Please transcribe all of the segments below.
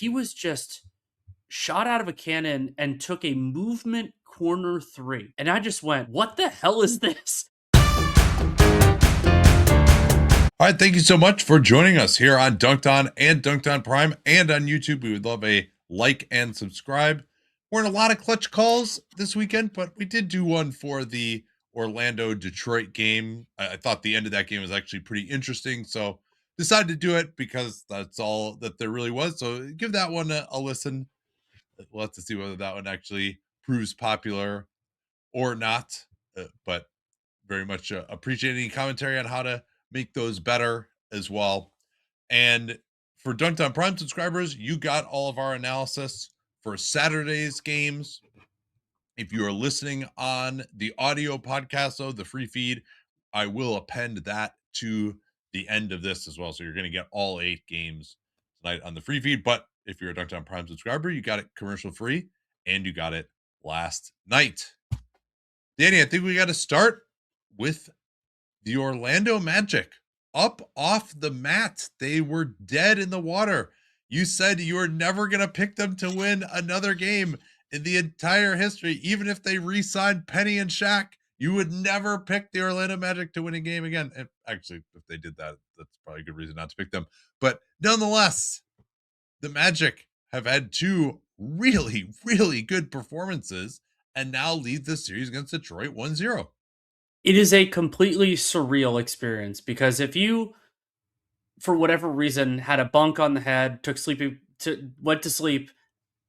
he was just shot out of a cannon and took a movement corner three. And I just went, what the hell is this? All right, thank you so much for joining us here on Dunc'd On and Dunc'd On Prime and on YouTube. We would love a like and subscribe. We're in a lot of clutch calls this weekend, but we did do one for the Orlando-Detroit game. I thought the end of that game was actually pretty interesting, so decided to do it because that's all that there really was. So give that one a listen. We'll have to see whether that one actually proves popular or not. But very much appreciate any commentary on how to make those better as well. And for Dunked on Prime subscribers, you got all of our analysis for Saturday's games. If you are listening on the audio podcast, though, the free feed, I will append that to the end of this as well. So you're going to get all 8 games tonight on the free feed. But if you're a Dunked on Prime subscriber, you got it commercial free and you got it last night. Danny, I think we got to start with the Orlando Magic up off the mat. They were dead in the water. You said you were never going to pick them to win another game in the entire history. Even if they re-signed Penny and Shaq, you would never pick the Orlando Magic to win a game again. And actually, if they did that, that's probably a good reason not to pick them. But nonetheless, the Magic have had 2 really, really good performances and now lead the series against Detroit 1-0. It is a completely surreal experience because if you, for whatever reason, had a bunk on the head, went to sleep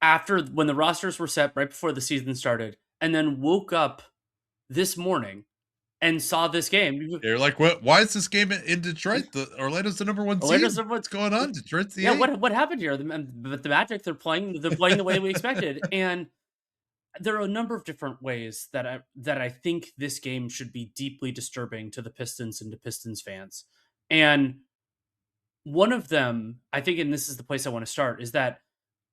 after when the rosters were set right before the season started, and then woke up this morning and saw this game, You're like, what? Why is this game in Detroit? The Orlando's the number 1 seed. Orlando's What's going on? Detroit's the yeah, 8. what happened here? But the Magic, they're playing the way we expected, and there are a number of different ways that I think this game should be deeply disturbing to the Pistons and to Pistons fans. And one of them, I think, and this is the place I want to start, is that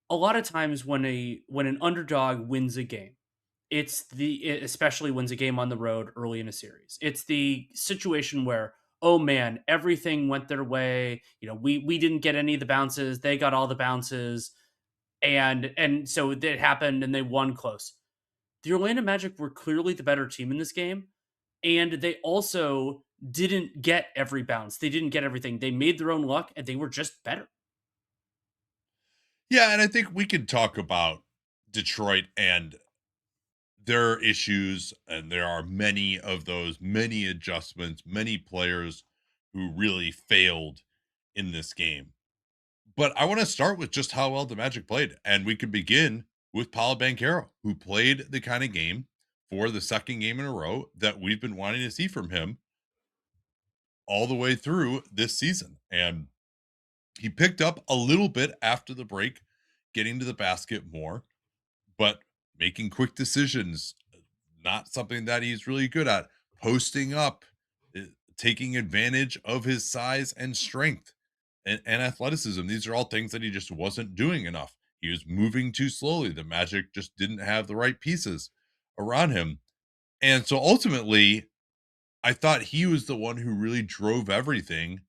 a lot of times when an underdog wins a game, it especially wins a game on the road early in a series. It's the situation where, oh man, everything went their way. We didn't get any of the bounces, they got all the bounces, and so it happened and they won close. The Orlando Magic were clearly the better team in this game, and they also didn't get every bounce. They didn't get everything. They made their own luck, and they were just better. Yeah, and I think we could talk about Detroit and their issues, and there are many of those, many adjustments, many players who really failed in this game. But I want to start with just how well the Magic played, and we could begin with Paolo Banchero, who played the kind of game for the second game in a row that we've been wanting to see from him all the way through this season. And he picked up a little bit after the break, getting to the basket more, but making quick decisions, not something that he's really good at. Posting up, taking advantage of his size and strength and athleticism. These are all things that he just wasn't doing enough. He was moving too slowly. The Magic just didn't have the right pieces around him. And so ultimately, I thought he was the one who really drove everything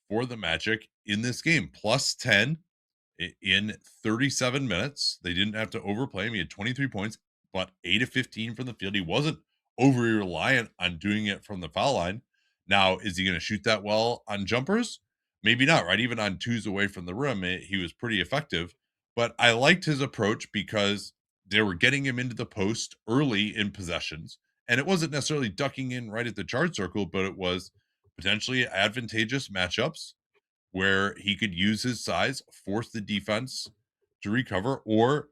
for the Magic in this game. Plus 10 in 37 minutes. They didn't have to overplay him. He had 23 points, but 8 of 15 from the field. He wasn't overly reliant on doing it from the foul line. Now, is he going to shoot that well on jumpers? Maybe not, right? Even on 2s away from the rim, he was pretty effective. But I liked his approach because they were getting him into the post early in possessions. And it wasn't necessarily ducking in right at the chart circle, but it was potentially advantageous matchups where he could use his size, force the defense to recover, or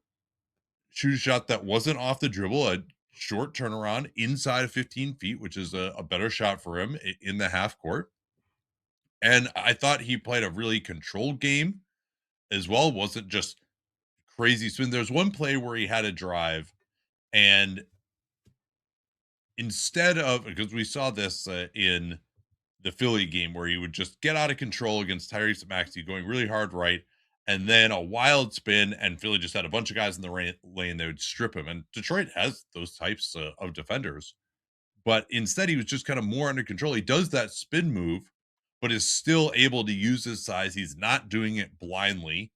shoot a shot that wasn't off the dribble, a short turnaround inside of 15 feet, which is a better shot for him in the half court. And I thought he played a really controlled game as well. Wasn't just crazy swing. There's one play where he had a drive, and instead of, because we saw this in the Philly game where he would just get out of control against Tyrese Maxey, going really hard right, and then a wild spin, and Philly just had a bunch of guys in the lane. They would strip him, and Detroit has those types of defenders. But instead, he was just kind of more under control. He does that spin move, but is still able to use his size. He's not doing it blindly,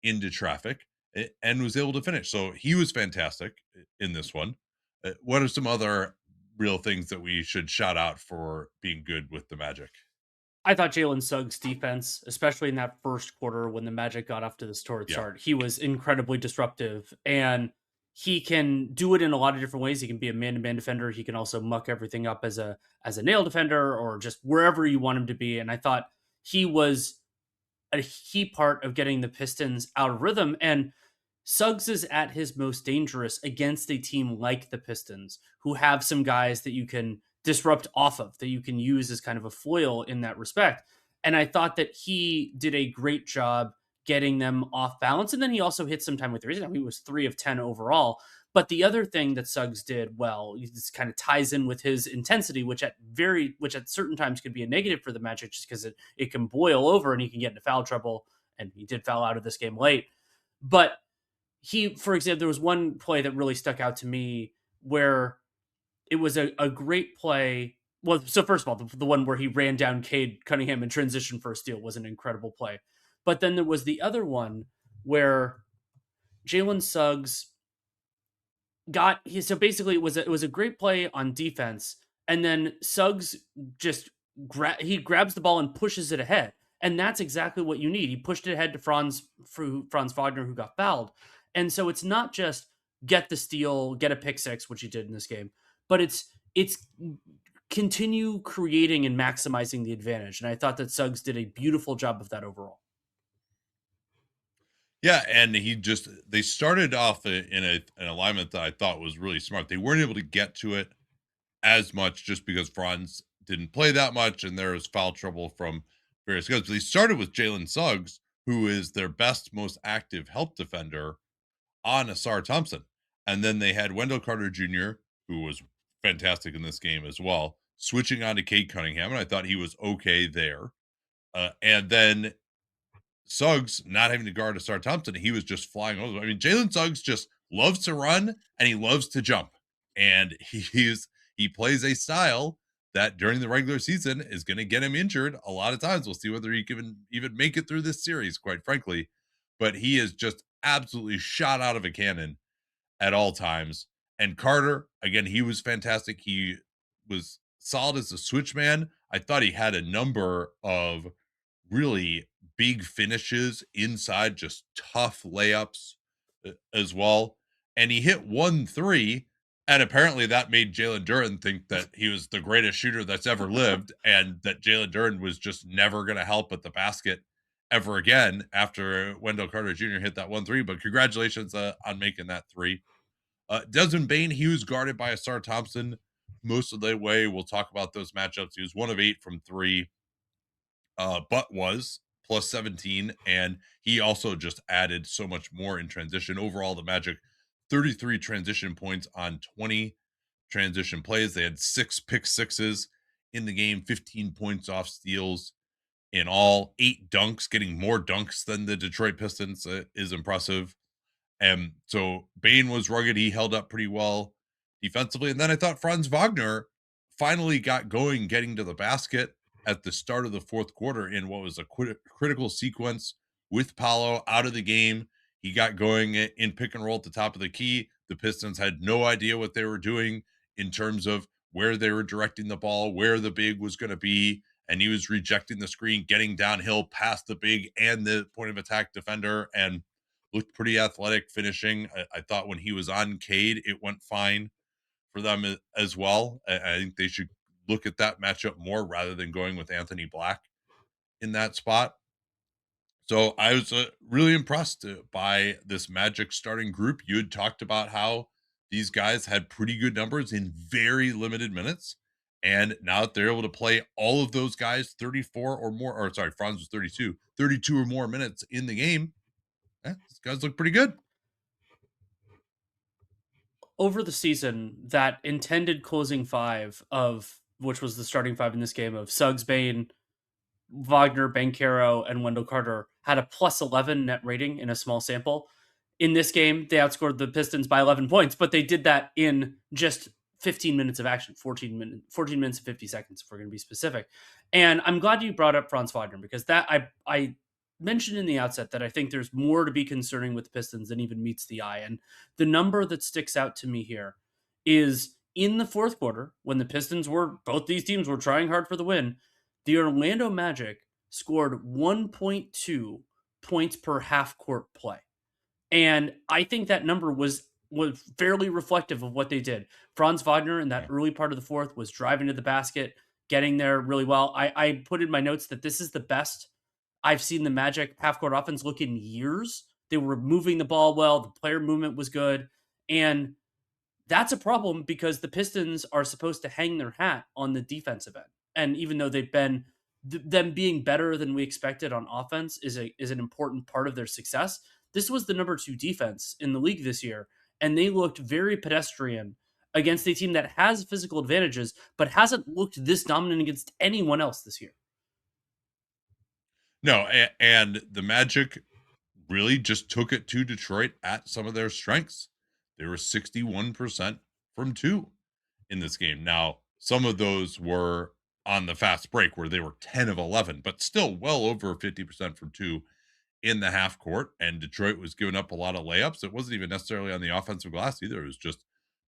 into traffic and was able to finish. So he was fantastic in this one. What are some other real things that we should shout out for being good with the Magic? I thought Jalen Suggs' defense, especially in that first quarter when the Magic got off to this torrid Yeah. start, he was incredibly disruptive, and he can do it in a lot of different ways. He can be a man-to-man defender. He can also muck everything up as a nail defender or just wherever you want him to be. And I thought he was a key part of getting the Pistons out of rhythm. And Suggs is at his most dangerous against a team like the Pistons, who have some guys that you can disrupt off of, that you can use as kind of a foil in that respect. And I thought that he did a great job getting them off balance. And then he also hit some time with threes. He was 3 of 10 overall. But the other thing that Suggs did well, this kind of ties in with his intensity, which at certain times could be a negative for the Magic just because it can boil over and he can get into foul trouble. And he did foul out of this game late. But for example, there was one play that really stuck out to me where it was a great play. Well, so first of all, the one where he ran down Cade Cunningham in transition for a steal was an incredible play. But then there was the other one where Jalen Suggs so basically it was a great play on defense, and then Suggs just he grabs the ball and pushes it ahead, and that's exactly what you need. He pushed it ahead to Franz Wagner, who got fouled, and so it's not just get the steal, get a pick six, which he did in this game, but it's continue creating and maximizing the advantage, and I thought that Suggs did a beautiful job of that overall. Yeah, and they started off in an alignment that I thought was really smart. They weren't able to get to it as much just because Franz didn't play that much and there was foul trouble from various guys. But they started with Jalen Suggs, who is their best, most active help defender on Asar Thompson. And then they had Wendell Carter Jr., who was fantastic in this game as well, switching on to Cade Cunningham, and I thought he was okay there. And then Suggs not having to guard Asar Thompson, he was just flying over. I mean, Jalen Suggs just loves to run and he loves to jump. And he plays a style that during the regular season is going to get him injured a lot of times. We'll see whether he can even make it through this series, quite frankly. But he is just absolutely shot out of a cannon at all times. And Carter, again, he was fantastic. He was solid as a switch man. I thought he had a number of really big finishes inside, just tough layups as well. And he hit 1 3, and apparently that made Jalen Duren think that he was the greatest shooter that's ever lived, and that Jalen Duren was just never going to help at the basket ever again after Wendell Carter Jr. hit that 1 3. But congratulations on making that three. Desmond Bain, he was guarded by Asar Thompson most of the way. We'll talk about those matchups. He was 1 of 8 from 3, but was plus 17, and he also just added so much more in transition. Overall, the Magic 33 transition points on 20 transition plays. They had 6 pick sixes in the game, 15 points off steals in all, 8 dunks. Getting more dunks than the Detroit Pistons is impressive. And so Bain was rugged. He held up pretty well defensively. And then I thought Franz Wagner finally got going, getting to the basket at the start of the fourth quarter in what was a critical sequence with Paolo out of the game. He got going in pick and roll at the top of the key. The Pistons had no idea what they were doing in terms of where they were directing the ball, where the big was going to be. And he was rejecting the screen, getting downhill past the big and the point of attack defender, and looked pretty athletic finishing. I thought when he was on Cade, it went fine for them as well. I think they should look at that matchup more rather than going with Anthony Black in that spot. So I was really impressed by this Magic starting group. You had talked about how these guys had pretty good numbers in very limited minutes. And now that they're able to play all of those guys 34 or more, or sorry, Franz was 32 or more minutes in the game, these guys look pretty good. Over the season, that intended closing five of which was the starting five in this game of Suggs, Bain, Wagner, Banchero, and Wendell Carter had a plus 11 net rating in a small sample. In this game, they outscored the Pistons by 11 points, but they did that in just 15 minutes of action, 14 minutes and 50 seconds, if we're going to be specific. And I'm glad you brought up Franz Wagner because that I mentioned in the outset that I think there's more to be concerning with the Pistons than even meets the eye. And the number that sticks out to me here is in the fourth quarter, when the Pistons were, both these teams were trying hard for the win, the Orlando Magic scored 1.2 points per half court play. And I think that number was fairly reflective of what they did. Franz Wagner in that Yeah. early part of the fourth was driving to the basket, getting there really well. I put in my notes that this is the best I've seen the Magic half court offense look in years. They were moving the ball well, the player movement was good, and that's a problem because the Pistons are supposed to hang their hat on the defensive end. And even though they've been them being better than we expected on offense is an important part of their success. This was the number 2 defense in the league this year, and they looked very pedestrian against a team that has physical advantages but hasn't looked this dominant against anyone else this year. No, and the Magic really just took it to Detroit at some of their strengths. They were 61% from two in this game. Now, some of those were on the fast break where they were 10 of 11, but still well over 50% from two in the half court. And Detroit was giving up a lot of layups. It wasn't even necessarily on the offensive glass either. It was just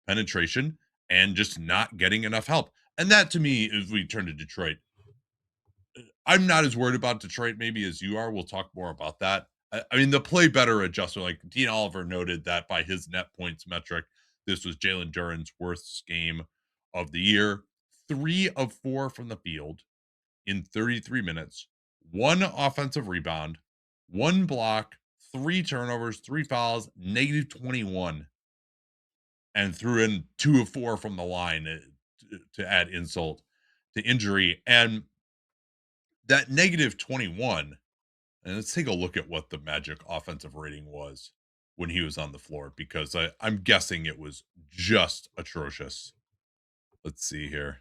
penetration and just not getting enough help. And that to me, as we turn to Detroit, I'm not as worried about Detroit maybe as you are. We'll talk more about that. I mean, the play better adjustment, like Dean Oliver noted that by his net points metric, this was Jalen Duren's worst game of the year. 3 of 4 from the field in 33 minutes, one offensive rebound, one block, three turnovers, three fouls, negative 21, and threw in 2 of 4 from the line to add insult to injury. And that negative 21, and let's take a look at what the Magic offensive rating was when he was on the floor, because I'm guessing it was just atrocious. Let's see here.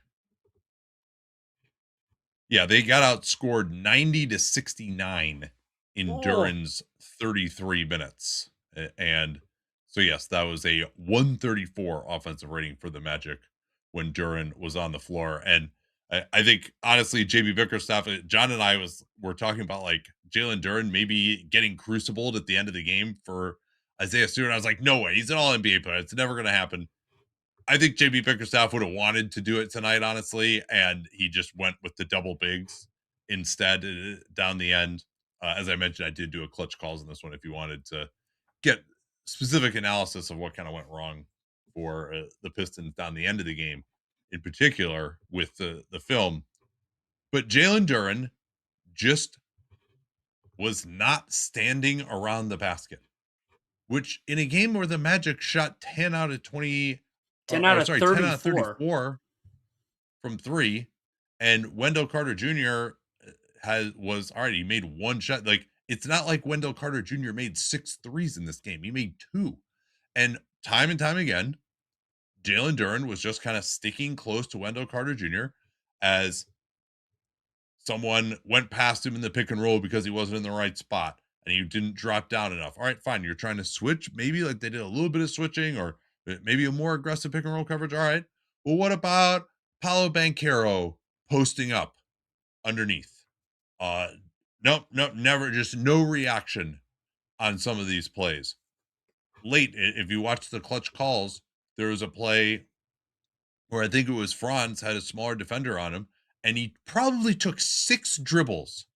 Yeah, they got outscored 90-69 in Oh, Duren's 33 minutes. And so, yes, that was a 134 offensive rating for the Magic when Duren was on the floor. And I think, honestly, JB Bickerstaff, John and I were talking about like Jalen Duren maybe getting crucibled at the end of the game for Isaiah Stewart. I was like, no way. He's an all NBA player. It's never going to happen. I think JB Bickerstaff would have wanted to do it tonight, honestly, and he just went with the double bigs instead down the end. As I mentioned, I did do a clutch calls in this one if you wanted to get specific analysis of what kind of went wrong for the Pistons down the end of the game, in particular with the film. But Jalen Duren just was not standing around the basket, which in a game where the Magic shot 10 out of 20, 10 out or of sorry, 10 out of 34. 34 from three, and Wendell Carter Jr. Was all right. He made one shot. Like it's not like Wendell Carter Jr. made 6 threes in this game. He made two, and time again, Jalen Duren was just kind of sticking close to Wendell Carter Jr. as someone went past him in the pick and roll because he wasn't in the right spot and he didn't drop down enough. All right, fine. You're trying to switch. Maybe like they did a little bit of switching or maybe a more aggressive pick and roll coverage. All right. Well, what about Paolo Banchero posting up underneath? Uh nope, nope, never, just no reaction on some of these plays. Late, if you watch the clutch calls, there was a play where I think it was Franz had a smaller defender on him, and he probably took 6 dribbles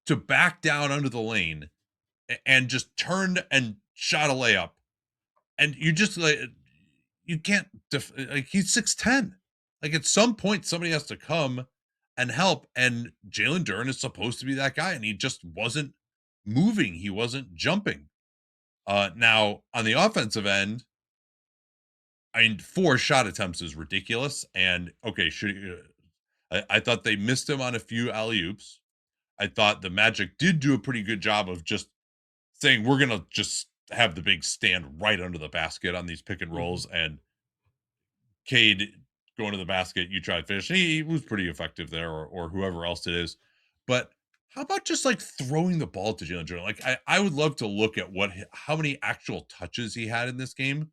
to back down under the lane and just turned and shot a layup. And you just like you can't like he's 6'10. Like at some point somebody has to come and help. And Jalen Duren is supposed to be that guy, and he just wasn't moving. He wasn't jumping. Now on the offensive end, I mean, 4 shot attempts is ridiculous. And okay, I thought they missed him on a few alley oops. I thought the Magic did do a pretty good job of just saying we're gonna just have the big stand right under the basket on these pick and Mhm. rolls, and Cade going to the basket, you try to finish. He was pretty effective there, or whoever else it is. But how about just like throwing the ball to Jalen Jordan? Like I would love to look at how many actual touches he had in this game,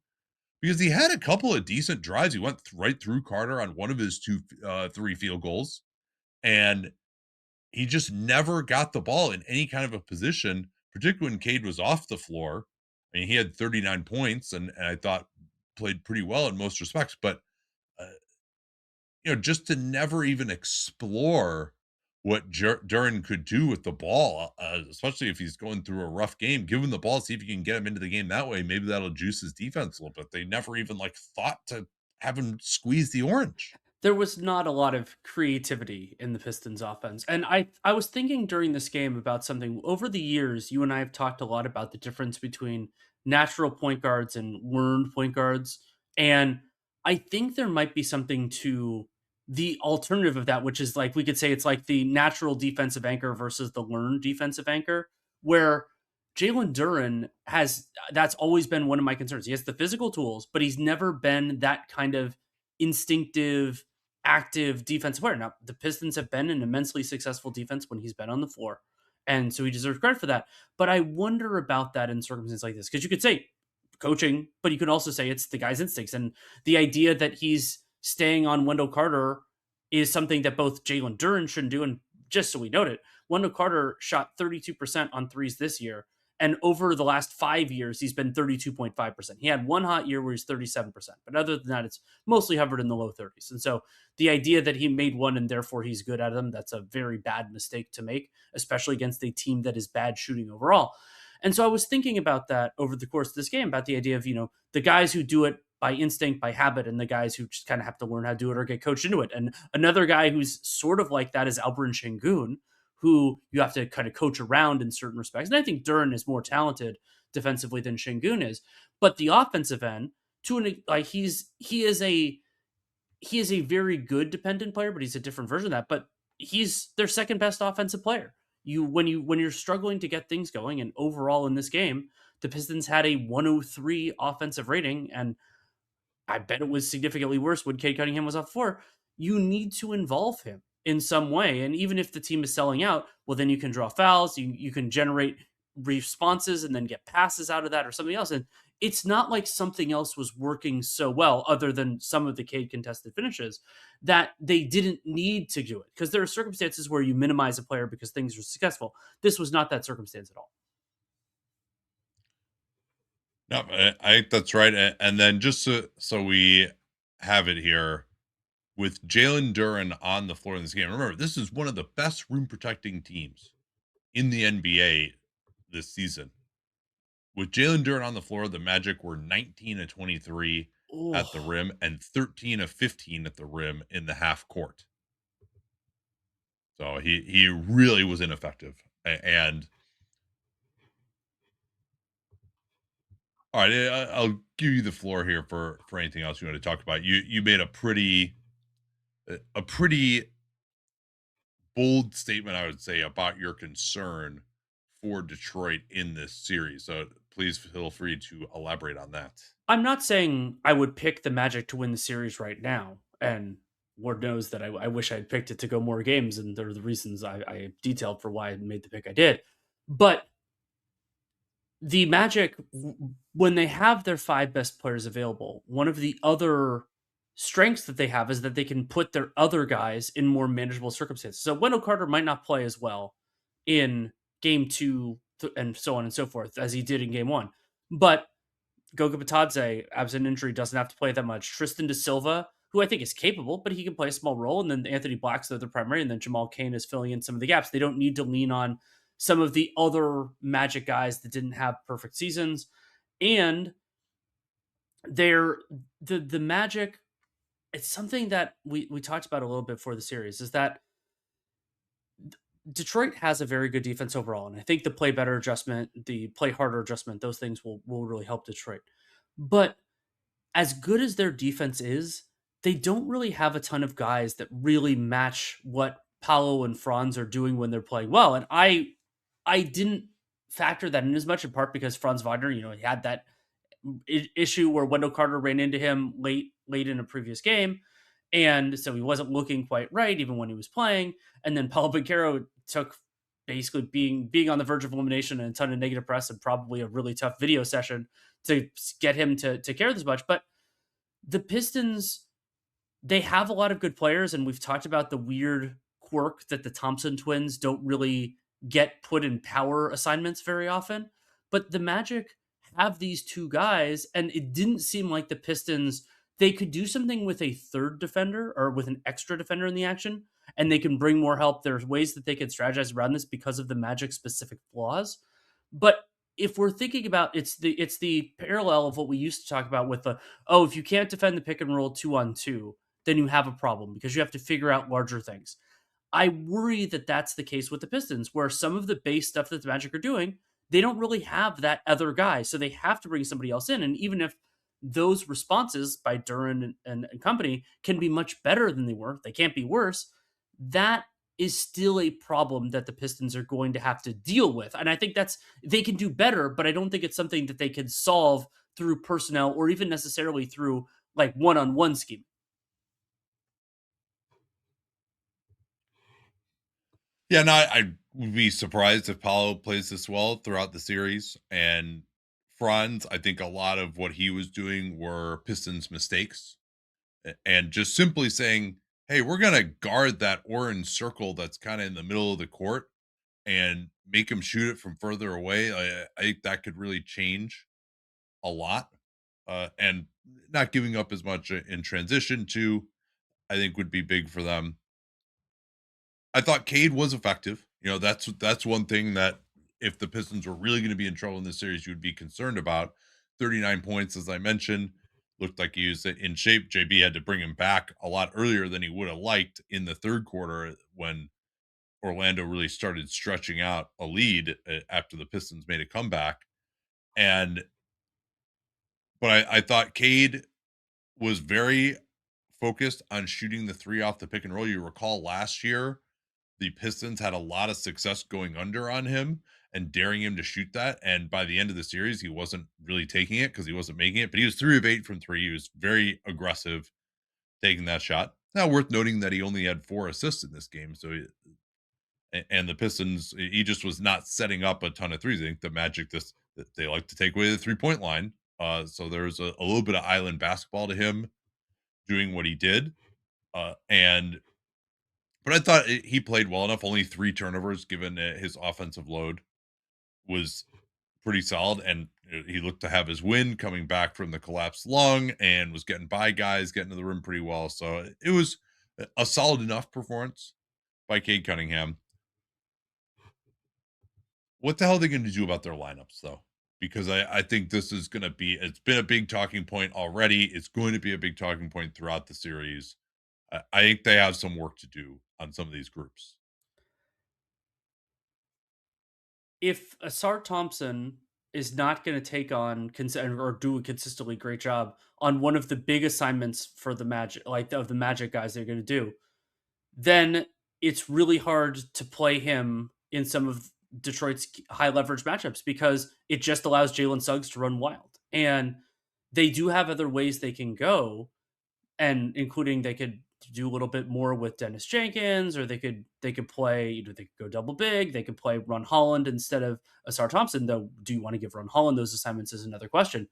because he had a couple of decent drives. He went right through Carter on one of his 3 field goals, and he just never got the ball in any kind of a position, particularly when Cade was off the floor. I mean, he had 39 points and I thought played pretty well in most respects, but uh, just to never even explore what Duran could do with the ball, especially if he's going through a rough game, give him the ball, see if you can get him into the game that way. Maybe that'll juice his defense a little bit. They never even like thought to have him squeeze the orange. There was not a lot of creativity in the Pistons offense. And I was thinking during this game about something. Over the years, you and I have talked a lot about the difference between natural point guards and learned point guards. And I think there might be something to the alternative of that, which is like we could say it's like the natural defensive anchor versus the learned defensive anchor, where Jalen Duran has that's always been one of my concerns. He has the physical tools, but he's never been that kind of instinctive, active defensive player. Now, the Pistons have been an immensely successful defense when he's been on the floor. And so he deserves credit for that. But I wonder about that in circumstances like this. Because you could say coaching, but you could also say it's the guy's instincts. And the idea that he's staying on Wendell Carter is something that both Jalen Duran shouldn't do. And just so we note it, Wendell Carter shot 32% on threes this year. And over the last 5 years, he's been 32.5%. He had one hot year where he's 37%. But other than that, it's mostly hovered in the low 30s. And so the idea that he made one and therefore he's good at them, that's a very bad mistake to make, especially against a team that is bad shooting overall. And so I was thinking about that over the course of this game, about the idea of, the guys who do it by instinct, by habit, and the guys who just kind of have to learn how to do it or get coached into it. And another guy who's sort of like that is Alperen Şengün, who you have to kind of coach around in certain respects. And I think Duran is more talented defensively than Şengün is. But the offensive end, he is a very good dependent player, but he's a different version of that. But he's their second best offensive player. When you're struggling to get things going, and overall in this game, the Pistons had a 103 offensive rating, and I bet it was significantly worse when Cade Cunningham was off the floor. You need to involve him in some way. And even if the team is selling out, well, then you can draw fouls, you can generate responses and then get passes out of that or something else. And it's not like something else was working so well, other than some of the Cade contested finishes, that they didn't need to do it. Because there are circumstances where you minimize a player because things are successful. This was not that circumstance at all. No, I think that's right. And then just so we have it here, with Jalen Duran on the floor in this game, remember, this is one of the best rim protecting teams in the NBA this season. With Jalen Duran on the floor, the Magic were 19 of 23 at the Oh, rim and 13 of 15 at the rim in the half court. So he really was ineffective. And all right, I'll give you the floor here for anything else you want to talk about. You made a pretty bold statement, I would say, about your concern for Detroit in this series. So please feel free to elaborate on that. I'm not saying I would pick the Magic to win the series right now. And Lord knows that I wish I had picked it to go more games. And there are the reasons I detailed for why I made the pick I did. But the Magic, when they have their five best players available, one of the other strengths that they have is that they can put their other guys in more manageable circumstances. So Wendell Carter might not play as well in game two and so on and so forth as he did in game one. But Goga Batadze, absent injury, doesn't have to play that much. Tristan Da Silva, who I think is capable, but he can play a small role. And then Anthony Black's the primary, and then Jamal Cain is filling in some of the gaps. They don't need to lean on some of the other Magic guys that didn't have perfect seasons. And they're the Magic, it's something that we talked about a little bit before the series, is that Detroit has a very good defense overall. And I think the play better adjustment, the play harder adjustment, those things will really help Detroit. But as good as their defense is, they don't really have a ton of guys that really match what Paolo and Franz are doing when they're playing well. And I didn't factor that in as much, in part because Franz Wagner, he had that issue where Wendell Carter ran into him late in a previous game. And so he wasn't looking quite right even when he was playing. And then Paulo Banchero took basically being on the verge of elimination and a ton of negative press and probably a really tough video session to get him to care this much. But the Pistons, they have a lot of good players, and we've talked about the weird quirk that the Thompson twins don't really get put in power assignments very often. But the Magic have these two guys, and it didn't seem like the Pistons they could do something with a third defender or with an extra defender in the action, and they can bring more help. There's ways that they can strategize around this because of the Magic specific flaws. But if we're thinking about it's the parallel of what we used to talk about with the if you can't defend the pick and roll 2-on-2, then you have a problem because you have to figure out larger things. I worry that that's the case with the Pistons, where some of the base stuff that the Magic are doing, they don't really have that other guy. So they have to bring somebody else in. And even if those responses by Duran and company can be much better than they were, they can't be worse. That is still a problem that the Pistons are going to have to deal with. And I think that's they can do better, but I don't think it's something that they can solve through personnel or even necessarily through like one-on-one scheme. Yeah, no, I would be surprised if Paulo plays this well throughout the series. And Franz, I think a lot of what he was doing were Pistons mistakes, and just simply saying, "Hey, we're gonna guard that orange circle that's kind of in the middle of the court and make him shoot it from further away." I think that could really change a lot, and not giving up as much in transition too. I think would be big for them. I thought Cade was effective. That's one thing that if the Pistons were really going to be in trouble in this series, you would be concerned about. 39 points, as I mentioned, looked like he was in shape. JB had to bring him back a lot earlier than he would have liked in the third quarter when Orlando really started stretching out a lead after the Pistons made a comeback. And but I thought Cade was very focused on shooting the three off the pick and roll. You recall last year the Pistons had a lot of success going under on him and daring him to shoot that. And by the end of the series, he wasn't really taking it because he wasn't making it, but he was 3 of 8 from three. He was very aggressive taking that shot. Now, worth noting that he only had 4 assists in this game. And the Pistons, he just was not setting up a ton of threes. I think the Magic, they like to take away the 3-point line. So there's a little bit of island basketball to him doing what he did. And But I thought he played well enough. Only 3 turnovers given his offensive load was pretty solid, and he looked to have his win coming back from the collapsed lung and was getting by guys, getting to the rim pretty well. So it was a solid enough performance by Cade Cunningham. What the hell are they going to do about their lineups, though? Because I think this is going to it's been a big talking point already. It's going to be a big talking point throughout the series. I think they have some work to do on some of these groups. If Asar Thompson is not going to take on or do a consistently great job on one of the big assignments for the Magic, like of the Magic guys they're going to do, then it's really hard to play him in some of Detroit's high leverage matchups because it just allows Jalen Suggs to run wild. And they do have other ways they can go, and including they could do a little bit more with Dennis Jenkins, or they could play, they could go double big, they could play Ron Holland instead of Asar Thompson. Though, do you want to give Ron Holland those assignments is another question.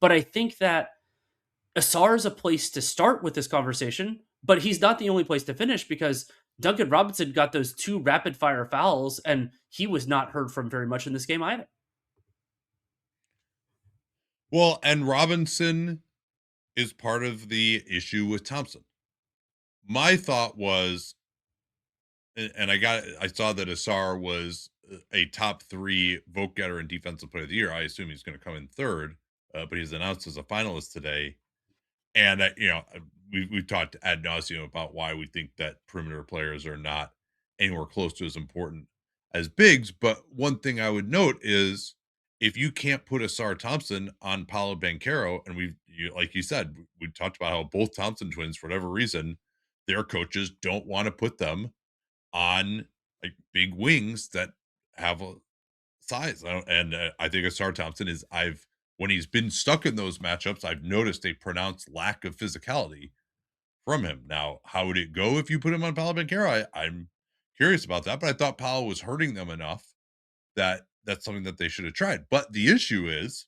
But I think that Asar is a place to start with this conversation, but he's not the only place to finish because Duncan Robinson got those 2 rapid fire fouls, and he was not heard from very much in this game either. Well, and Robinson is part of the issue with Thompson. My thought was, and I saw that Asar was a top 3 vote getter and defensive player of the year. I assume he's going to come in third, but he's announced as a finalist today. And we've talked ad nauseum about why we think that perimeter players are not anywhere close to as important as bigs. But one thing I would note is if you can't put Asar Thompson on Paolo Banchero, and like you said, we talked about how both Thompson twins, for whatever reason, their coaches don't want to put them on like big wings that have a size. I think Asar Thompson is when he's been stuck in those matchups, I've noticed a pronounced lack of physicality from him. Now, how would it go if you put him on Paolo Banchero? I'm curious about that, but I thought Paolo was hurting them enough that that's something that they should have tried. But the issue is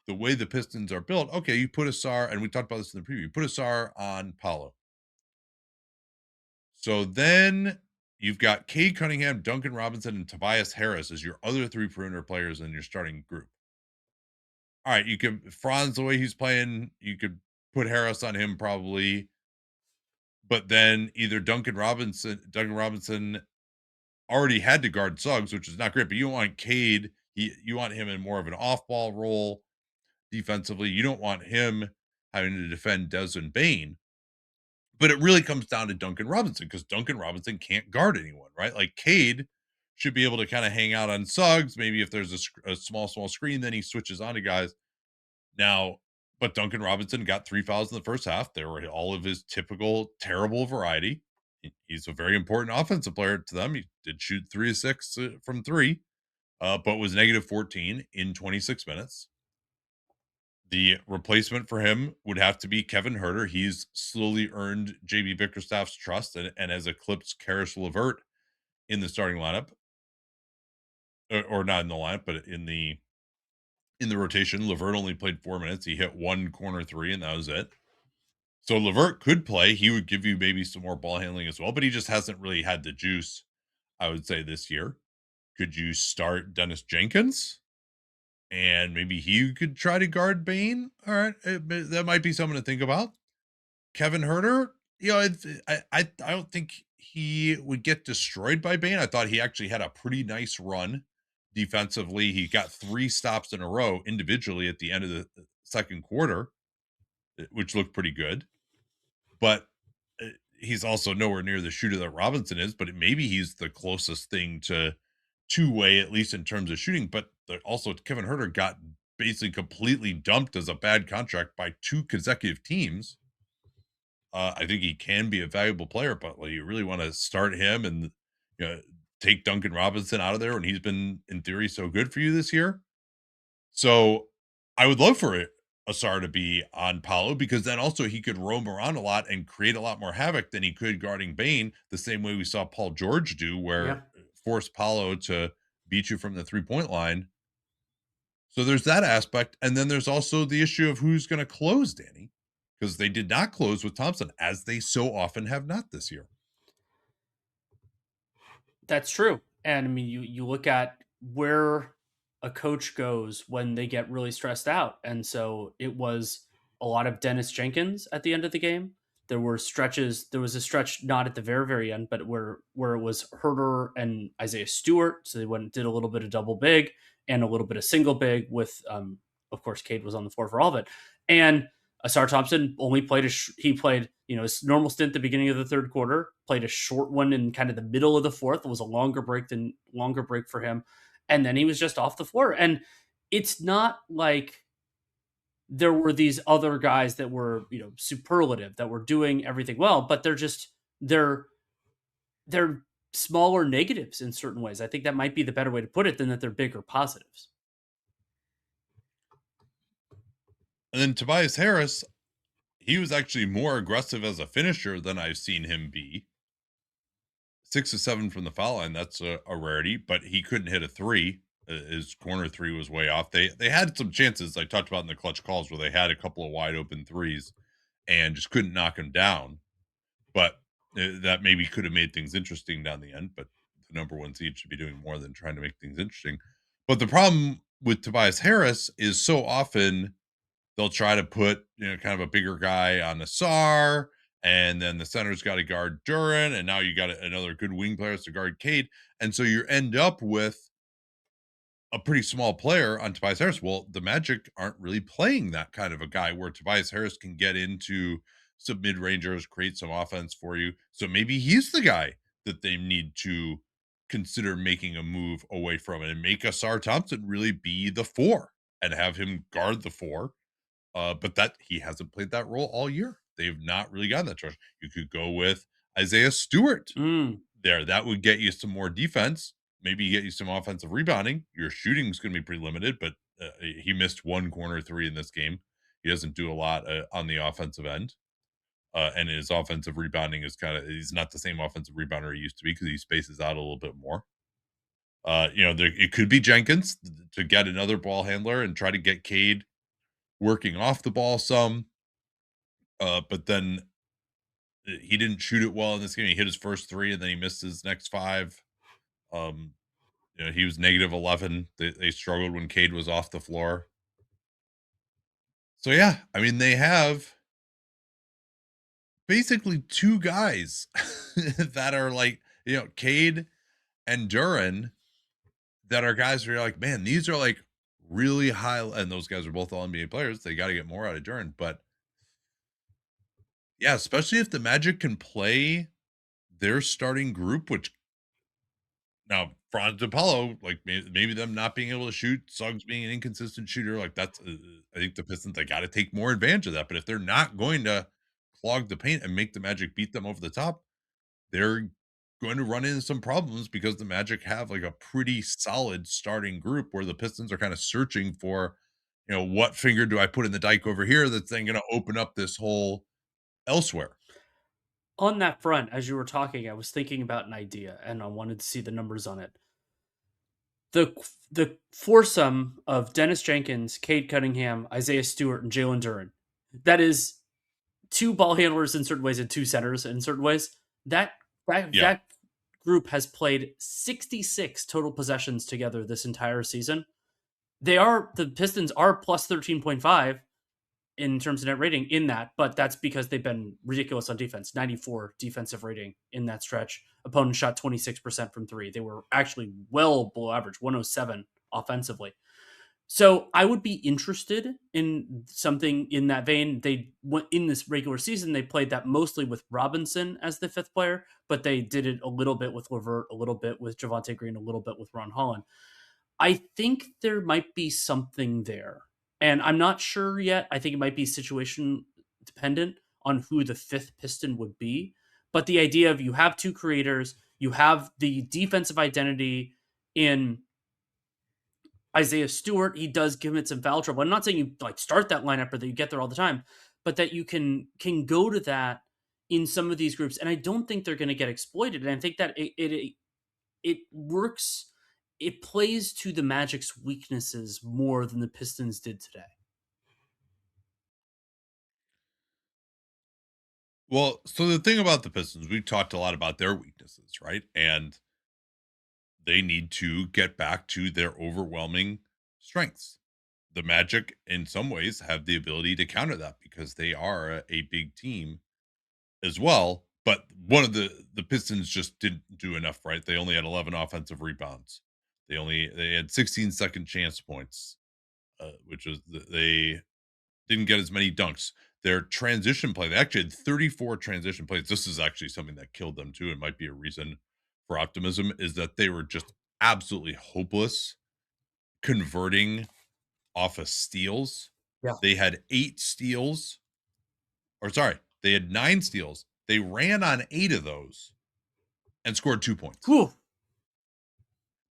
the way the Pistons are built. Okay, you put Asar, and we talked about this in the preview. You put Asar on Paolo. So then you've got Cade Cunningham, Duncan Robinson, and Tobias Harris as your other three perimeter players in your starting group. All right, you can Franz the way he's playing, you could put Harris on him probably, but then either Duncan Robinson already had to guard Suggs, which is not great, but you want Cade, you want him in more of an off-ball role defensively. You don't want him having to defend Desmond Bain. But it really comes down to Duncan Robinson because Duncan Robinson can't guard anyone, right? Like Cade should be able to kind of hang out on Suggs. Maybe if there's a small screen, then he switches on to guys. Now, but Duncan Robinson got 3 fouls in the first half. They were all of his typical terrible variety. He's a very important offensive player to them. He did shoot 3 of 6 from three, but was negative 14 in 26 minutes. The replacement for him would have to be Kevin Herter. He's slowly earned JB Bickerstaff's trust and has eclipsed Karis LeVert in the starting lineup, or not in the lineup, but in the rotation. LeVert only played 4 minutes. He hit one corner three, and that was it. So LeVert could play. He would give you maybe some more ball handling as well, but he just hasn't really had the juice, I would say, this year. Could you start Dennis Jenkins? And maybe he could try to guard Bain. All right, that might be something to think about. Kevin Herter, I don't think he would get destroyed by Bain. I thought he actually had a pretty nice run defensively. He got 3 stops in a row individually at the end of the second quarter, which looked pretty good. But he's also nowhere near the shooter that Robinson is. But maybe he's the closest thing to two-way, at least in terms of shooting. But also, Kevin Herter got basically completely dumped as a bad contract by 2 consecutive teams. I think he can be a valuable player, but like, you really want to start him and take Duncan Robinson out of there when he's been in theory so good for you this year. So I would love for Asar to be on Paolo because then also he could roam around a lot and create a lot more havoc than he could guarding Bain, the same way we saw Paul George do, where Yeah. force Paolo to beat you from the 3 point line. So there's that aspect. And then there's also the issue of who's going to close, Danny, because they did not close with Thompson, as they so often have not this year. That's true. And I mean, you look at where a coach goes when they get really stressed out. And so it was a lot of Dennis Jenkins at the end of the game. There were stretches. There was a stretch not at the very end, but where it was Herter and Isaiah Stewart. So they went and did a little bit of double big and a little bit of single big with, of course, Cade was on the floor for all of it. And Asar Thompson only played he played his normal stint at the beginning of the third quarter, played a short one in kind of the middle of the fourth. It was a longer break for him, and then he was just off the floor. And it's not like there were these other guys that were superlative, that were doing everything well, but they're they're smaller negatives in certain ways. I think that might be the better way to put it than that they're bigger positives. And then Tobias Harris, he was actually more aggressive as a finisher than I've seen him be. 6 of 7 from the foul line, that's a rarity, but he couldn't hit a three. His corner three was way off. They had some chances I talked about in the clutch calls where they had a couple of wide open threes and just couldn't knock him down. But that maybe could have made things interesting down the end. But the number one seed should be doing more than trying to make things interesting. But the problem with Tobias Harris is so often they'll try to put kind of a bigger guy on the SAR, and then the center's got to guard Duran, and now you got another good wing player to guard Cade, and so you end up with a pretty small player on Tobias Harris. Well, the Magic aren't really playing that kind of a guy where Tobias Harris can get into some mid rangers, create some offense for you. So maybe he's the guy that they need to consider making a move away from it and make Asar Thompson really be the 4 and have him guard the 4. But that he hasn't played that role all year. They've not really gotten that charge. You could go with Isaiah Stewart Mm. there. That would get you some more defense. Maybe get you some offensive rebounding. Your shooting is going to be pretty limited, but he missed one corner three in this game. He doesn't do a lot on the offensive end. And his offensive rebounding is he's not the same offensive rebounder he used to be because he spaces out a little bit more. It could be Jenkins to get another ball handler and try to get Cade working off the ball some. But then he didn't shoot it well in this game. He hit his first three and then he missed his next five. Um, he was -11. They struggled when Cade was off the floor. So yeah, I mean they have basically two guys that are like, Cade and Duran, that are guys where you're like, man, these are like really high, and those guys are both all NBA players. They got to get more out of Duran. But yeah, especially if the Magic can play their starting group, which now Franz Apollo, like maybe them not being able to shoot, Suggs being an inconsistent shooter, like that's I think the Pistons, they got to take more advantage of that. But if they're not going to clog the paint and make the Magic beat them over the top, they're going to run into some problems because the Magic have like a pretty solid starting group where the Pistons are kind of searching for, what finger do I put in the dike over here that's then going to open up this hole elsewhere. On that front, as you were talking, I was thinking about an idea, and I wanted to see the numbers on it. The foursome of Dennis Jenkins, Cade Cunningham, Isaiah Stewart, and Jalen Duren. That is two ball handlers in certain ways and two centers in certain ways. That that Yeah. that group has played 66 total possessions together this entire season. The Pistons are plus 13.5 in terms of net rating in that, but that's because they've been ridiculous on defense. 94 defensive rating in that stretch. Opponents shot 26% from three. They were actually well below average, 107 offensively. So I would be interested in something in that vein. They went in this regular season. They played that mostly with Robinson as the fifth player, but they did it a little bit with LeVert, a little bit with Javonte Green, a little bit with Ron Holland. I think there might be something there, and I'm not sure yet. I think it might be situation dependent on who the fifth Piston would be. But the idea of you have two creators, you have the defensive identity in Isaiah Stewart. He does give it some foul trouble. I'm not saying you like start that lineup or that you get there all the time, but that you can go to that in some of these groups. And I don't think they're going to get exploited. And I think that it works. It plays to the Magic's weaknesses more than the Pistons did today. Well, so the thing about the Pistons, we've talked a lot about their weaknesses, right? And they need to get back to their overwhelming strengths. The Magic, in some ways, have the ability to counter that because they are a big team as well. But one of the Pistons just didn't do enough, right? They only had 11 offensive rebounds. They had 16 second chance points, which was they didn't get as many dunks. Their transition play, they actually had 34 transition plays. This is actually something that killed them too. It might be a reason for optimism, is that they were just absolutely hopeless converting off of steals. Yeah. They had 8 steals, or sorry, they had 9 steals. They ran on 8 of those and scored 2 points. Whew.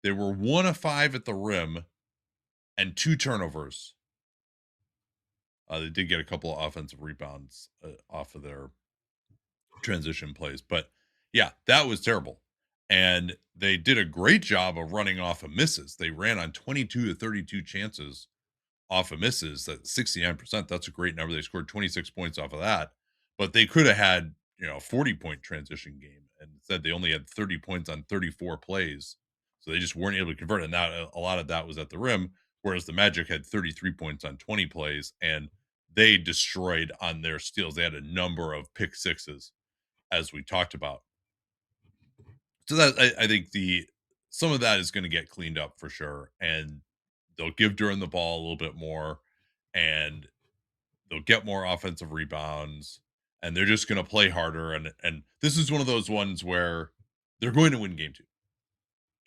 They were 1 of 5 at the rim and 2 turnovers. They did get a couple of offensive rebounds off of their transition plays, but yeah, that was terrible. And they did a great job of running off of misses. They ran on 22 to 32 chances off of misses. That 69%. That's a great number. They scored 26 points off of that, but they could have had, a 40-point transition game, and instead they only had 30 points on 34 plays. So they just weren't able to convert. And that a lot of that was at the rim, whereas the Magic had 33 points on 20 plays, and they destroyed on their steals. They had a number of pick sixes, as we talked about. So that I think the some of that is going to get cleaned up for sure, and they'll give Duran the ball a little bit more, and they'll get more offensive rebounds, and they're just going to play harder. And this is one of those ones where they're going to win game two.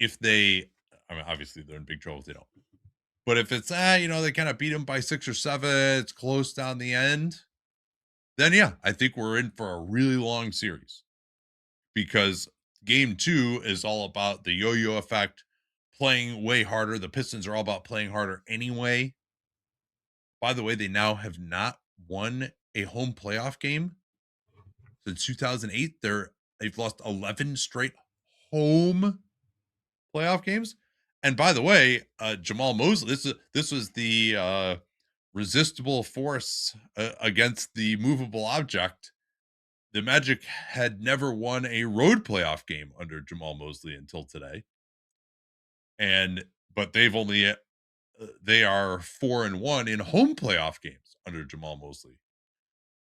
If they, I mean, obviously they're in big trouble if they don't. But if it's they kind of beat them by 6 or 7, it's close down the end, then yeah, I think we're in for a really long series, because game two is all about the yo-yo effect, playing way harder. The Pistons are all about playing harder anyway. By the way, they now have not won a home playoff game since 2008. They've lost 11 straight home playoff games. And by the way, Jamal Mosley, this was the resistible force against the movable object the Magic had never won a road playoff game under Jamal Mosley until today. But they are 4-1 in home playoff games under Jamal Mosley.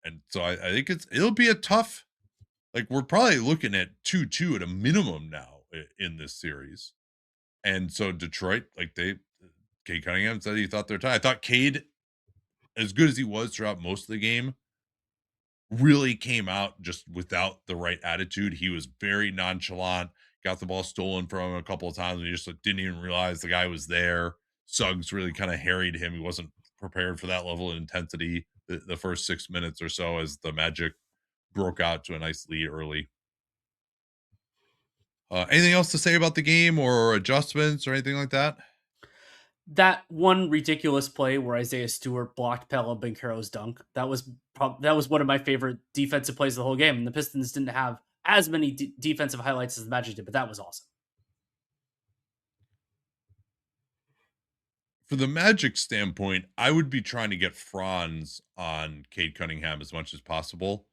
And so I think it'll be a tough, like, we're probably looking at 2-2 at a minimum now in this series. And so Detroit, Cade Cunningham said he thought they're tied. I thought Cade, as good as he was throughout most of the game, really came out just without the right attitude. He was very nonchalant, got the ball stolen from him a couple of times, and he just didn't even realize the guy was there. Suggs really kind of harried him. He wasn't prepared for that level of intensity the first 6 minutes or so as the Magic broke out to a nice lead early. Anything else to say about the game or adjustments or anything like that? That one ridiculous play where Isaiah Stewart blocked Paolo Banchero's dunk. That was one of my favorite defensive plays of the whole game. And the Pistons didn't have as many defensive highlights as the Magic did, but that was awesome. For the Magic standpoint, I would be trying to get Franz on Cade Cunningham as much as possible.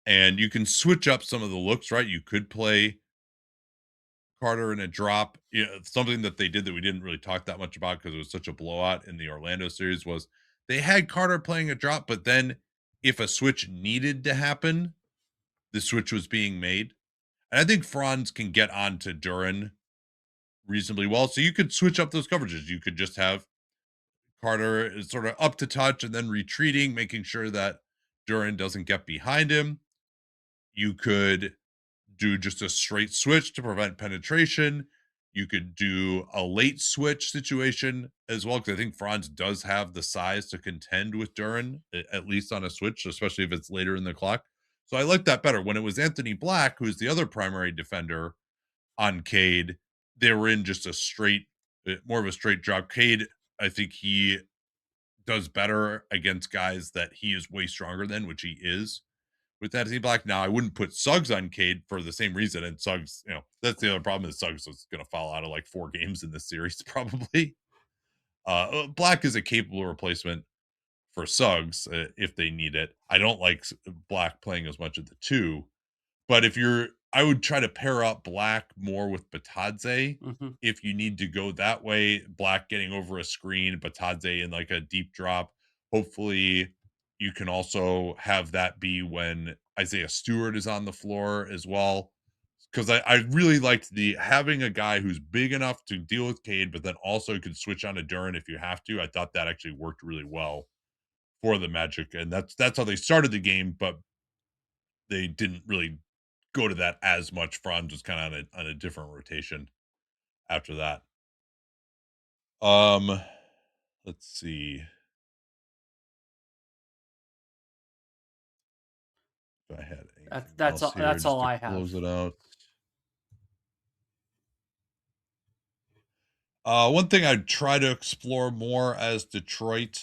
And you can switch up some of the looks, right? You could play Carter in a drop. Something that they did that we didn't really talk that much about because it was such a blowout in the Orlando series was they had Carter playing a drop, but then if a switch needed to happen, the switch was being made. And I think Franz can get onto Duren reasonably well. So you could switch up those coverages. You could just have Carter is sort of up to touch and then retreating, making sure that Duren doesn't get behind him. You could do just a straight switch to prevent penetration. You could do a late switch situation as well, because I think Franz does have the size to contend with Duren, at least on a switch, especially if it's later in the clock. So I like that better. When it was Anthony Black, who's the other primary defender on Cade, they were in just more of a straight drop. Cade, I think he does better against guys that he is way stronger than, which he is with Anthony Black. Now, I wouldn't put Suggs on Cade for the same reason. And Suggs, that's the other problem is Suggs is going to fall out of like 4 games in this series, probably. Black is a capable replacement for Suggs if they need it. I don't like Black playing as much of the two, but I would try to pair up Black more with Batadze Mm-hmm. if you need to go that way. Black getting over a screen, Batadze in like a deep drop. Hopefully, you can also have that be when Isaiah Stewart is on the floor as well. Because I really liked having a guy who's big enough to deal with Cade, but then also could switch on to Duren if you have to. I thought that actually worked really well for the Magic, and that's how they started the game, but they didn't really go to that as much. Franz was kind of on a different rotation after that. Um, let's see if I had anything else here That's just all to I have. close it out. One thing I'd try to explore more as Detroit,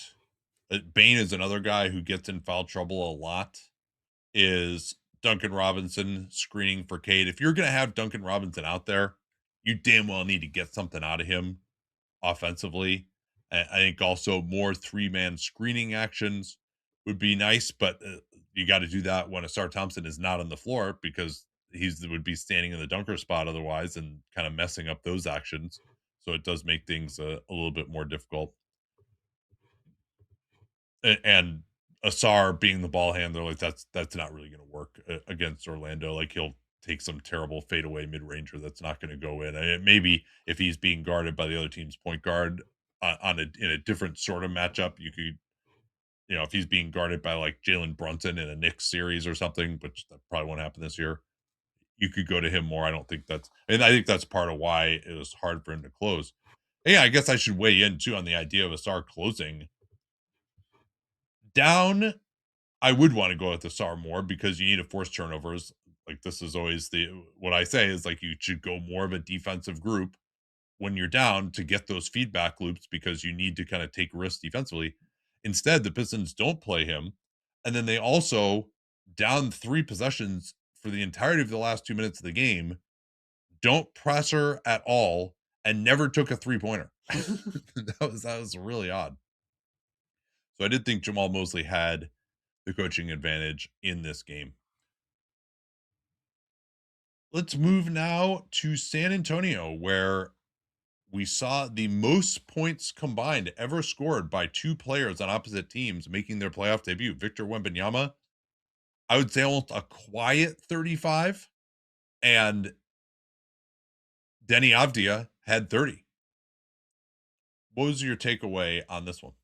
Bane is another guy who gets in foul trouble a lot, is Duncan Robinson screening for Cade. If you're going to have Duncan Robinson out there, you damn well need to get something out of him offensively. I think also more 3-man screening actions would be nice, but you got to do that when Asar Thompson is not on the floor because would be standing in the dunker spot otherwise and kind of messing up those actions. So it does make things a little bit more difficult. And Asar being the ball handler, like that's not really going to work against Orlando. Like he'll take some terrible fadeaway mid ranger that's not going to go in. Maybe if he's being guarded by the other team's point guard in a different sort of matchup, you could, if he's being guarded by like Jalen Brunson in a Knicks series or something, which that probably won't happen this year, you could go to him more. I think that's part of why it was hard for him to close. And yeah, I guess I should weigh in too on the idea of Asar closing down. I would want to go with the SAR more because you need to force turnovers. Like this is always what I say is like you should go more of a defensive group when you're down to get those feedback loops because you need to kind of take risks defensively. Instead, the Pistons don't play him. And then they also down 3 possessions for the entirety of the last 2 minutes of the game, don't press her at all and never took a 3-pointer. that was really odd. So I did think Jamal Mosley had the coaching advantage in this game. let's move now to San Antonio, where we saw the most points combined ever scored by two players on opposite teams making their playoff debut. Victor Wembanyama, I would say almost a quiet 35, and Denny Avdia had 30. What was your takeaway on this one?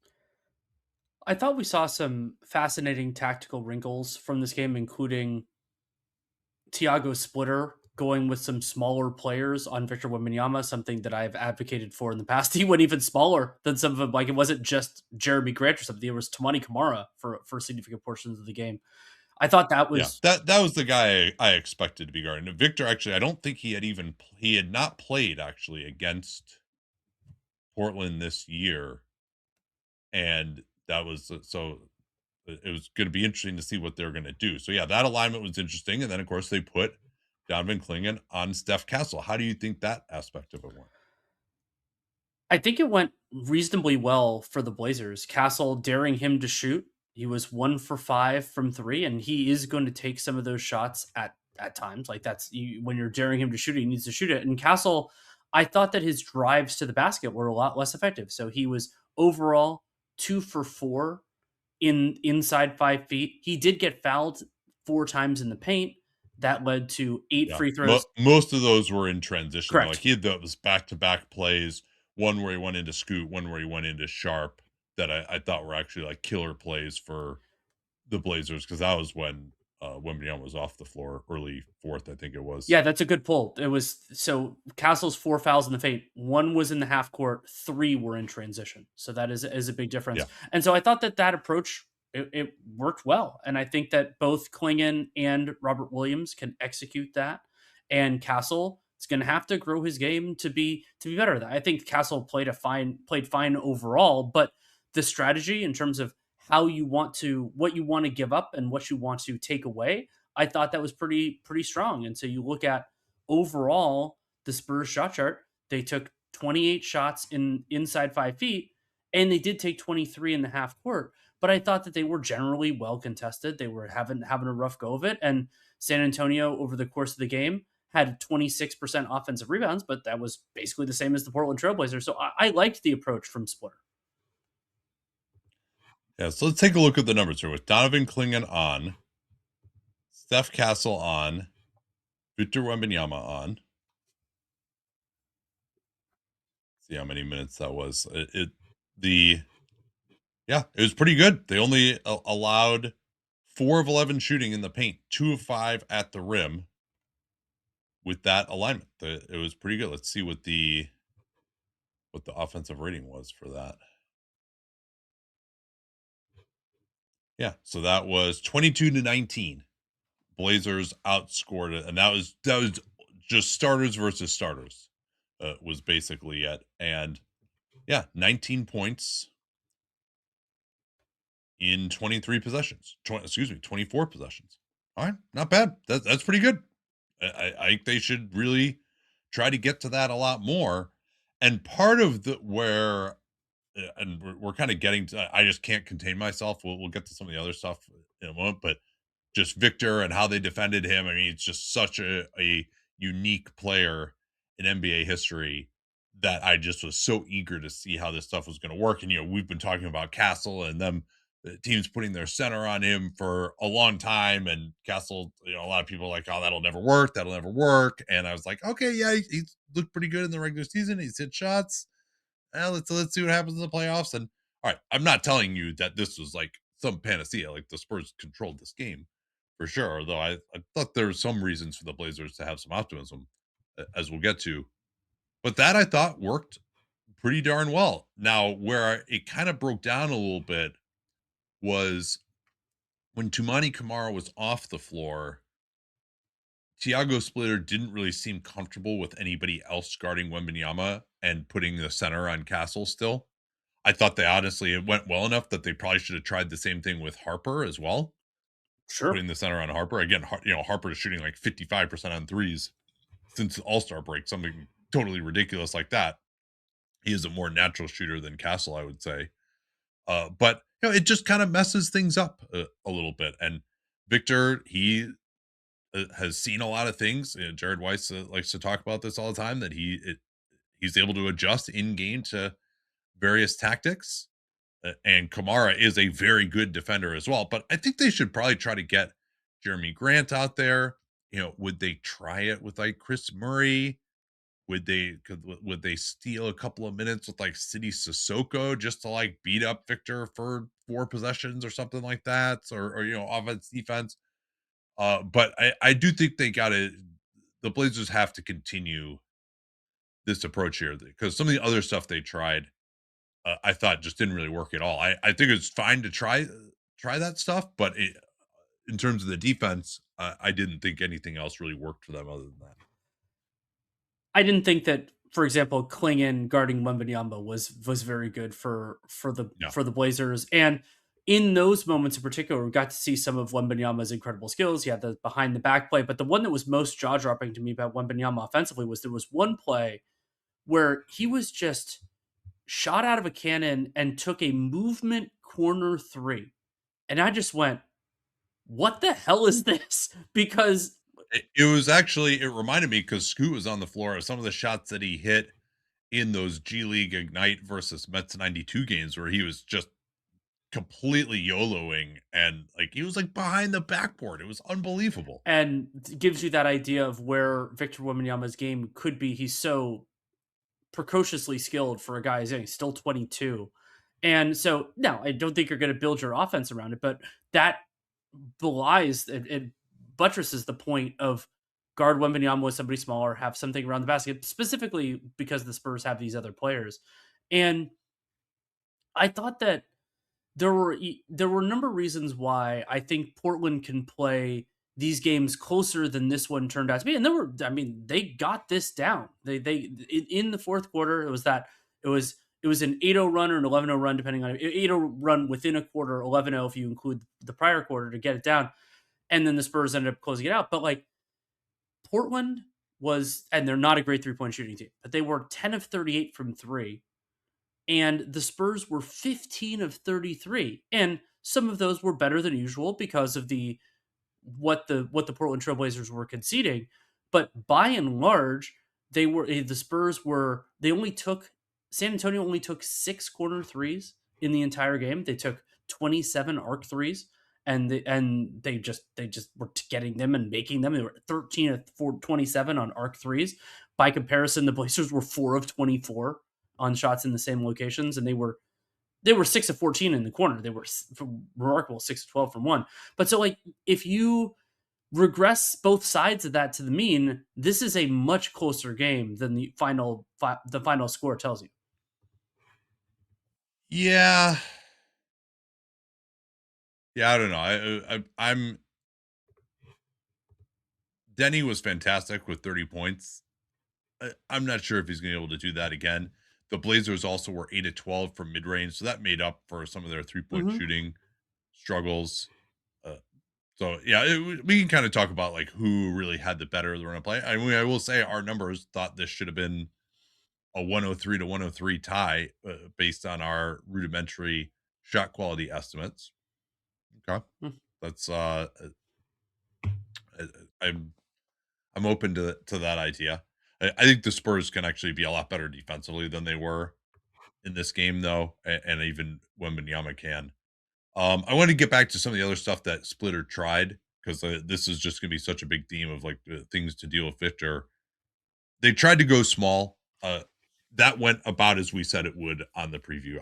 I thought we saw some fascinating tactical wrinkles from this game, including Tiago Splitter going with some smaller players on Victor Wembanyama, something that I've advocated for in the past. He went even smaller than some of them. Like, it wasn't just Jeremy Grant or something. There was Tamani Kamara for significant portions of the game. I thought that Yeah, was that was the guy I expected to be guarding. Victor, actually, I don't think he had not played actually against Portland this year, and that was so it was going to be interesting to see what they're going to do. So yeah, that alignment was interesting, and then of course they put Donovan Clingan on Steph Castle. How do you think that aspect of it went? I think it went reasonably well for the Blazers. Castle daring him to shoot. He was 1 for 5 from three, and he is going to take some of those shots at times. Like, when you're daring him to shoot, he needs to shoot it. And Castle, I thought that his drives to the basket were a lot less effective. So he was overall 2 for 4 in inside 5 feet. He did get fouled 4 times in the paint. That led to eight Yeah, free throws. most of those were in transition. Like Correct. he had those back to back plays, one where he went into Scoot, one where he went into Sharp, that I thought were actually like killer plays for the Blazers, because that was when Wembanyama was off the floor early fourth, I think it was. Yeah, that's a good pull. It was so Castle's 4 fouls in the paint. One was in the half court, three were in transition. So that is a big difference. Yeah, And so I thought that approach it worked well, and I think that both Klingon and Robert Williams can execute that. And Castle is going to have to grow his game to be better at that. I think Castle played fine overall, but the strategy in terms of what you want to give up and what you want to take away, I thought that was pretty strong. And so you look at overall the Spurs shot chart, they took 28 shots in inside 5 feet, and they did take 23 in the half court. But I thought that they were generally well contested. They were having a rough go of it. And San Antonio over the course of the game had 26% offensive rebounds, but that was basically the same as the Portland Trailblazers. So I liked the approach from Splitter. yeah. So let's take a look at the numbers here with Donovan Clingan on, Steph Castle on, Victor Wembanyama on. See how many minutes that was. The Yeah, it was pretty good. They only allowed 4 of 11 shooting in the paint, 2 of 5 at the rim with that alignment. It was pretty good. Let's see what the offensive rating was for that. Yeah, so that was 22-19. Blazers outscored it, and that was just starters versus starters. Was basically it, and yeah, 19 points in 23 possessions. 24 possessions. All right, not bad. That's pretty good. I think they should really try to get to that a lot more. And part of the where, and we're kind of getting to, I just can't contain myself. We'll get to some of the other stuff in a moment, but just Victor and how they defended him. I mean, it's just such a unique player in NBA history that I just was so eager to see how this stuff was going to work. And, we've been talking about Castle and them, the teams putting their center on him for a long time. And Castle, a lot of people are like, oh, that'll never work. That'll never work. And I was like, okay, yeah, he's looked pretty good in the regular season. He's hit shots. Let's see what happens in the playoffs. And all right, I'm not telling you that this was like some panacea, like the Spurs controlled this game for sure. Although I thought there were some reasons for the Blazers to have some optimism, as we'll get to. But that I thought worked pretty darn well. Now, where it kind of broke down a little bit was when Tumani Kamara was off the floor. Tiago Splitter didn't really seem comfortable with anybody else guarding Wembanyama and putting the center on Castle still. I thought they honestly it went well enough that they probably should have tried the same thing with Harper as well, Sure. putting the center on Harper. Again, Harper is shooting like 55% on threes since the All-Star break, something totally ridiculous like that. He is a more natural shooter than Castle, I would say. But it just kind of messes things up a little bit. And Victor, he has seen a lot of things. Jared Weiss likes to talk about this all the time, that he's able to adjust in game to various tactics. And Kamara is a very good defender as well. But I think they should probably try to get Jeremy Grant out there. Would they try it with like Chris Murray? Would they steal a couple of minutes with like City Sissoko just to like beat up Victor for 4 possessions or something like that, or offense defense? But I do think the Blazers have to continue this approach here, because some of the other stuff they tried, I thought just didn't really work at all. I think it's fine to try that stuff, but in terms of the defense, I didn't think anything else really worked for them other than that. I didn't think that, for example, Klingon guarding Wembanyama was very good Yeah. for the Blazers. And in those moments in particular, we got to see some of Wembanyama's incredible skills. He had the behind the back play, but the one that was most jaw dropping to me about Wembanyama offensively was there was one play where he was just shot out of a cannon and took a movement corner three. And I just went, what the hell is this? Because It was actually, it reminded me, because Scoot was on the floor, of some of the shots that he hit in those G League Ignite versus Mets 92 games, where he was just completely YOLOing, and like he was like behind the backboard. It was unbelievable. and gives you that idea of where Victor Wembanyama's game could be. He's so precociously skilled for a guy who's still 22. And so, no, I don't think you're going to build your offense around it, but that belies it buttresses the point of guard Wembanyama with somebody smaller, have something around the basket, specifically because the Spurs have these other players. And I thought that there were a number of reasons why I think Portland can play these games closer than this one turned out to be. And they got this down. In the fourth quarter, it was an 8-0 run or an 11-0 run, depending on 8-0 run within a quarter, 11-0 if you include the prior quarter to get it down. And then the Spurs ended up closing it out. But like Portland was, and they're not a great 3-point shooting team, but they were 10 of 38 from three, and the Spurs were 15 of 33. And some of those were better than usual because of the what the Portland Trailblazers were conceding, but by and large, the Spurs were they only took San Antonio only took 6 corner threes in the entire game. They took 27 arc threes, and they just were getting them and making them. They were 13 of 27 on arc threes. By comparison, the Blazers were 4 of 24 on shots in the same locations, and they were 6 of 14 in the corner. They were remarkable 6 of 12 from one. But so like if you regress both sides of that to the mean, this is a much closer game than the final score tells you. Yeah, yeah. I don't know. I'm Denny was fantastic with 30 points. I'm not sure if he's going to be able to do that again. The Blazers also were 8 of 12 from mid range, so that made up for some of their 3-point Mm-hmm. shooting struggles. Uh, so yeah, we can kind of talk about like who really had the better of the run of play. I mean, I will say our numbers thought this should have been a 103 to 103 tie, based on our rudimentary shot quality estimates. Okay, that's I, I'm I'm open to that idea. I think the Spurs can actually be a lot better defensively than they were in this game, though, and even Wembanyama can. I want to get back to some of the other stuff that Splitter tried, because this is just going to be such a big theme of like the things to deal with Victor. They tried to go small. That went about as we said it would on the preview.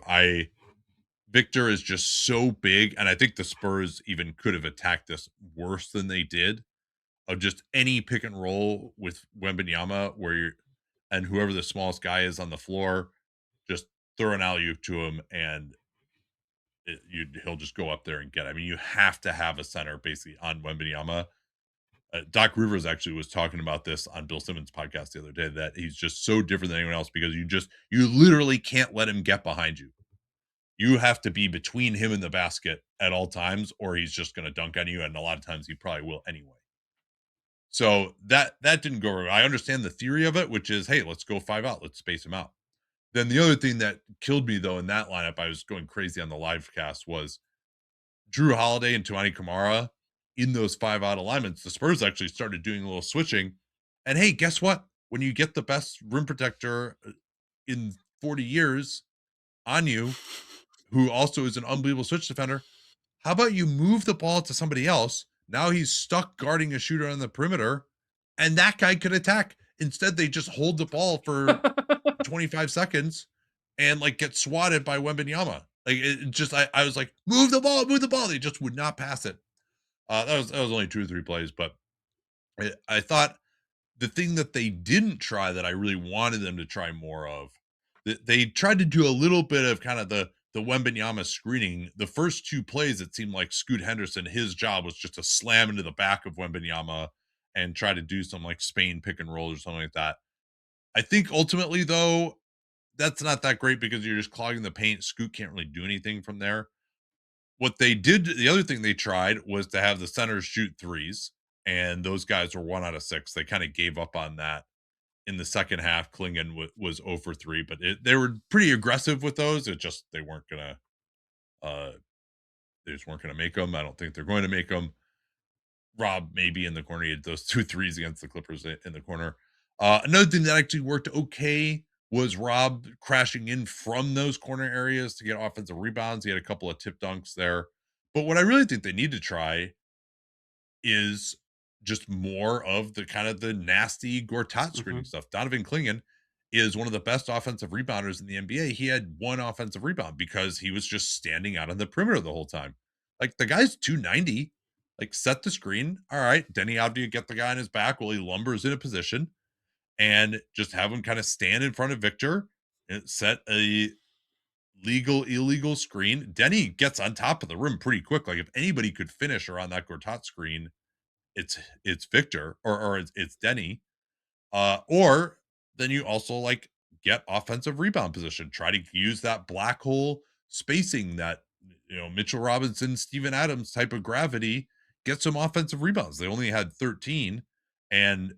Victor is just so big, and I think the Spurs even could have attacked this worse than they did. Of just any pick and roll with Wembanyama, where you're and whoever the smallest guy is on the floor, just throw an alley oop to him, and he'll just go up there and get it. I mean, you have to have a center basically on Wembanyama. Doc Rivers actually was talking about this on Bill Simmons' podcast the other day, that he's just so different than anyone else, because you literally can't let him get behind you. You have to be between him and the basket at all times, or he's just going to dunk on you, and a lot of times he probably will anyway. So that didn't go right. I understand the theory of it, which is, hey, let's go 5 out, let's space him out. Then the other thing that killed me though in that lineup, I was going crazy on the live cast, was Drew Holiday and Tuani Kamara in those 5-out alignments, the Spurs actually started doing a little switching. And hey, guess what? When you get the best rim protector in 40 years on you, who also is an unbelievable switch defender, how about you move the ball to somebody else? Now he's stuck guarding a shooter on the perimeter, and that guy could attack. Instead, they just hold the ball for 25 seconds and like get swatted by Wembanyama. Like it just, I was like, move the ball, move the ball. They just would not pass it. That was only 2 or 3 plays, but I thought the thing that they didn't try that I really wanted them to try more of, they tried to do a little bit of kind of the Wembanyama screening. The first 2 plays, it seemed like Scoot Henderson, his job was just to slam into the back of Wembanyama and try to do some like Spain pick and roll or something like that. I think ultimately though, that's not that great because you're just clogging the paint. Scoot can't really do anything from there. What they did, the other thing they tried was to have the centers shoot threes, and those guys were 1 out of 6. They kind of gave up on that in the second half. Klingon was 0 for 3, but they were pretty aggressive with those. It just uh they just weren't gonna make them. I don't think they're going to make them. Rob maybe in the corner. He had those 2 threes against the Clippers in the corner. Another thing that actually worked okay was Rob crashing in from those corner areas to get offensive rebounds. He had a couple of tip dunks there. But what I really think they need to try is just more of the kind of the nasty Gortat screening Mhm. stuff. Donovan Klingon is one of the best offensive rebounders in the NBA. He had 1 offensive rebound because he was just standing out on the perimeter the whole time. Like the guy's 290. Like set the screen. All right, Denny Avdia get the guy on his back while he lumbers in a position and just have him kind of stand in front of Victor and set a legal illegal screen. Denny gets on top of the rim pretty quick. Like if anybody could finish around that Gortat screen, it's Victor or it's Denny. Or then you also like get offensive rebound position. Try to use that black hole spacing that Mitchell Robinson, Steven Adams type of gravity. Get some offensive rebounds. They only had 13, and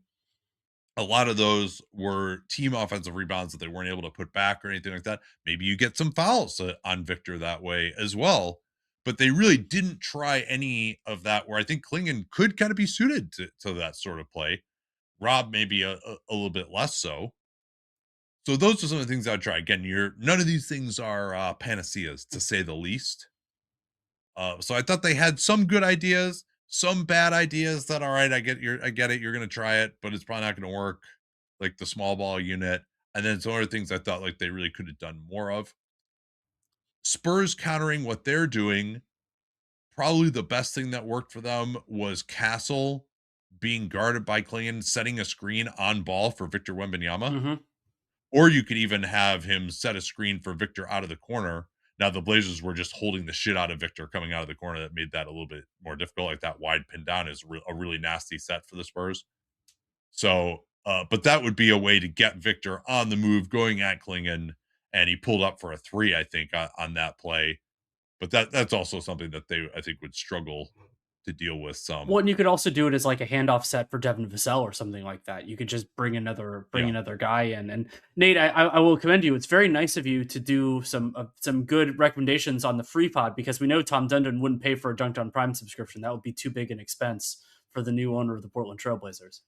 a lot of those were team offensive rebounds that they weren't able to put back or anything like that. Maybe you get some fouls on Victor that way as well. But they really didn't try any of that where I think Klingon could kind of be suited to that sort of play. Rob maybe a little bit less so. So those are some of the things I'd try. Again, none of these things are panaceas to say the least. So I thought they had some good ideas, some bad ideas that all right, I get it, you're gonna try it, but it's probably not gonna work, like the small ball unit. And then some other things I thought like they really could have done more of. Spurs countering what they're doing, probably the best thing that worked for them was Castle being guarded by Klingon, setting a screen on ball for Victor Wembanyama. Mhm. Or you could even have him set a screen for Victor out of the corner. Now the Blazers were just holding the shit out of Victor coming out of the corner. That made that a little bit more difficult. Like that wide pin down is a really nasty set for the Spurs. So, but that would be a way to get Victor on the move, going at Klingon, and he pulled up for a 3, I think, on that play. But that's also something that they, I think, would struggle to deal with some. Well, and you could also do it as like a handoff set for Devin Vassell or something like that. You could just bring Yeah. another guy in. And Nate, I will commend you. It's very nice of you to do some good recommendations on the free pod because we know Tom Dundon wouldn't pay for a Dunked on Prime subscription. That would be too big an expense for the new owner of the Portland Trailblazers.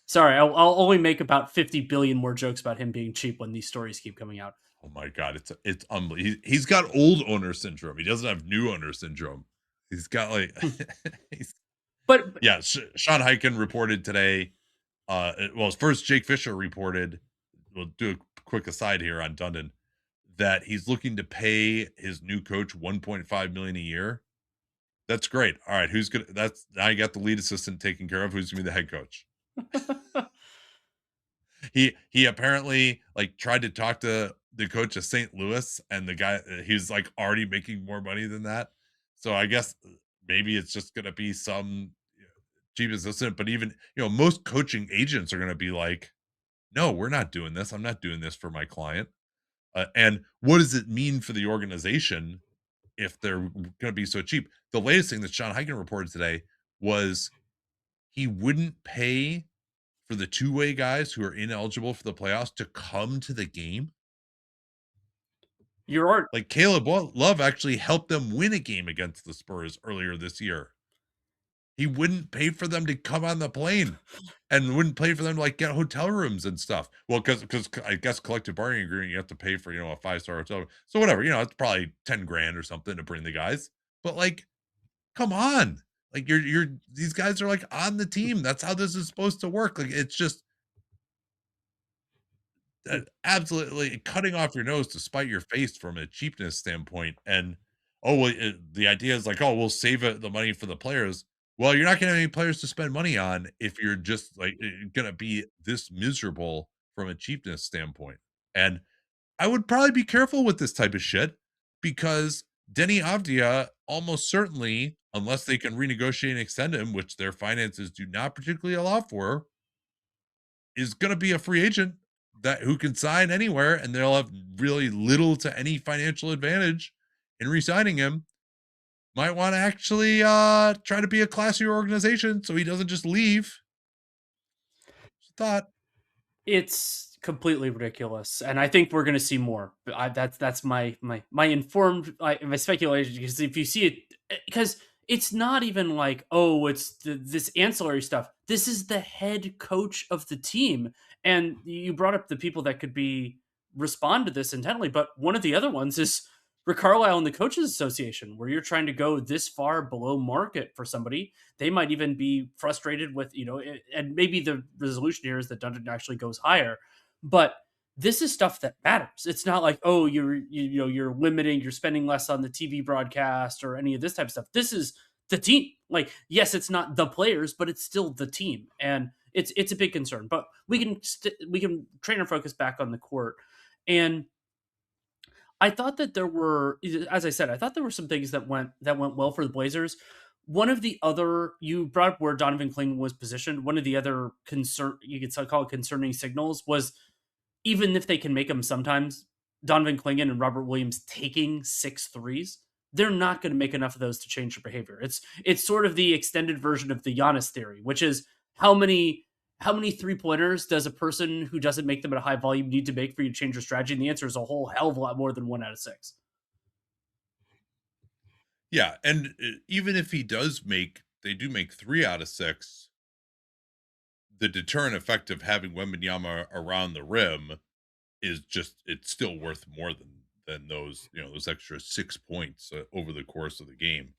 Sorry, I'll only make about 50 billion more jokes about him being cheap when these stories keep coming out. Oh my god, it's unbelievable. He's got old owner syndrome. He doesn't have new owner syndrome. He's got like he's But yeah. Sean Hyken reported today. Well, first Jake Fisher reported. We'll do a quick aside here on Dundon that he's looking to pay his new coach 1.5 million a year. That's great. All right, who's gonna? That's now you got the lead assistant taken care of. Who's gonna be the head coach? He apparently like tried to talk to the coach of St. Louis, and the guy he's like already making more money than that. So I guess maybe it's just gonna be some cheap assistant. But even most coaching agents are gonna be like, no, we're not doing this. I'm not doing this for my client. And what does it mean for the organization if they're going to be so cheap? The latest thing that Sean Hyken reported today was he wouldn't pay for the two-way guys who are ineligible for the playoffs to come to the game. you're art. Like Caleb Love actually helped them win a game against the Spurs earlier this year. He wouldn't pay for them to come on the plane and wouldn't pay for them to, like, get hotel rooms and stuff. Well, because I guess collective bargaining agreement, you have to pay for, a five-star hotel room. So whatever, it's probably 10 grand or something to bring the guys. But, like, come on. Like, you're these guys are, like, on the team. That's how this is supposed to work. Like, it's just absolutely cutting off your nose to spite your face from a cheapness standpoint. And oh, well, the idea is like, oh, we'll save the money for the players. Well, you're not going to have any players to spend money on if you're just like going to be this miserable from a cheapness standpoint. And I would probably be careful with this type of shit because Denny Avdia almost certainly, unless they can renegotiate and extend him, which their finances do not particularly allow for, is going to be a free agent that who can sign anywhere, and they'll have really little to any financial advantage in re-signing him. Might want to actually try to be a classier organization so he doesn't just leave. Just a thought. It's completely ridiculous, and I think we're going to see more. But that's my informed my speculation. Because if you see it, because it's not even like, oh, it's this ancillary stuff. This is the head coach of the team, and you brought up the people that could be respond to this intently. But one of the other ones is Rick Carlisle and the Coaches Association, where you're trying to go this far below market for somebody. They might even be frustrated with, and maybe the resolution here is that Dunc'd actually goes higher, but this is stuff that matters. It's not like, oh, you're limiting, you're spending less on the TV broadcast or any of this type of stuff. This is the team. Like, yes, it's not the players, but it's still the team, and it's a big concern. But we can train our focus back on the court. And I thought that there were, as I said, I thought there were some things that went well for the Blazers. One of the other, you brought up where Donovan Clingan was positioned. One of the other concern, you could call it concerning signals, was even if they can make them sometimes, Donovan Clingan and Robert Williams taking 6 threes, they're not going to make enough of those to change their behavior. It's sort of the extended version of the Giannis theory, which is how many how many 3-pointers does a person who doesn't make them at a high volume need to make for you to change your strategy? And the answer is a whole hell of a lot more than 1 out of 6. Yeah, and even if they do make 3 out of 6. The deterrent effect of having Wembanyama around the rim is just it's still worth more than those those extra 6 points over the course of the game.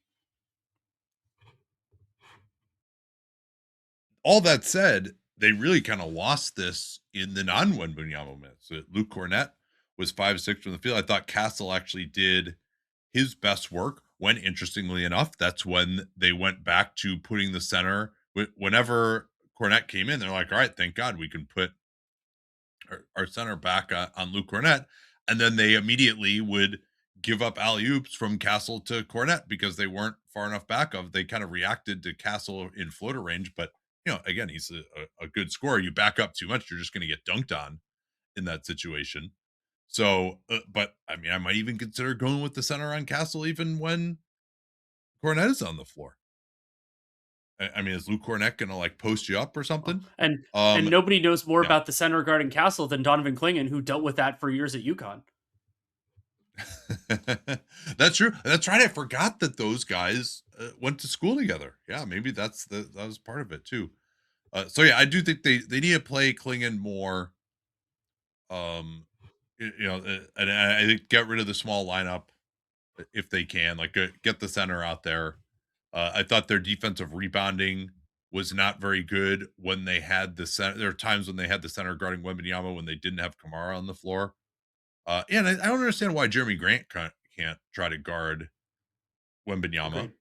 All that said, they really kind of lost this in the non-Wembanyama minutes. Luke Cornett was 5-6 from the field. I thought Castle actually did his best work when, interestingly enough, that's when they went back to putting the center. Whenever Cornett came in, they're like, all right, thank God we can put our center back on Luke Cornett. And then they immediately would give up alley oops from Castle to Cornett because they weren't far enough back of. They kind of reacted to Castle in floater range, but again, he's a good scorer. You back up too much, you're just going to get dunked on in that situation. So, but I mean, I might even consider going with the center on Castle even when Cornett is on the floor. I mean, is Luke Cornett going to like post you up or Oh, something? and nobody knows more Yeah. about the center guarding Castle than Donovan Clingan, who dealt with that for years at UConn. That's true. That's right. I forgot that those guys went to school together. Yeah, maybe that was part of it too. So yeah, I do think they need to play Klingon more. And I think get rid of the small lineup if they can. Like get the center out there. I thought their defensive rebounding was not very good when they had the center. There are times when they had the center guarding Wembanyama when they didn't have Kamara on the floor. And I don't understand why Jeremy Grant can't try to guard Wembanyama.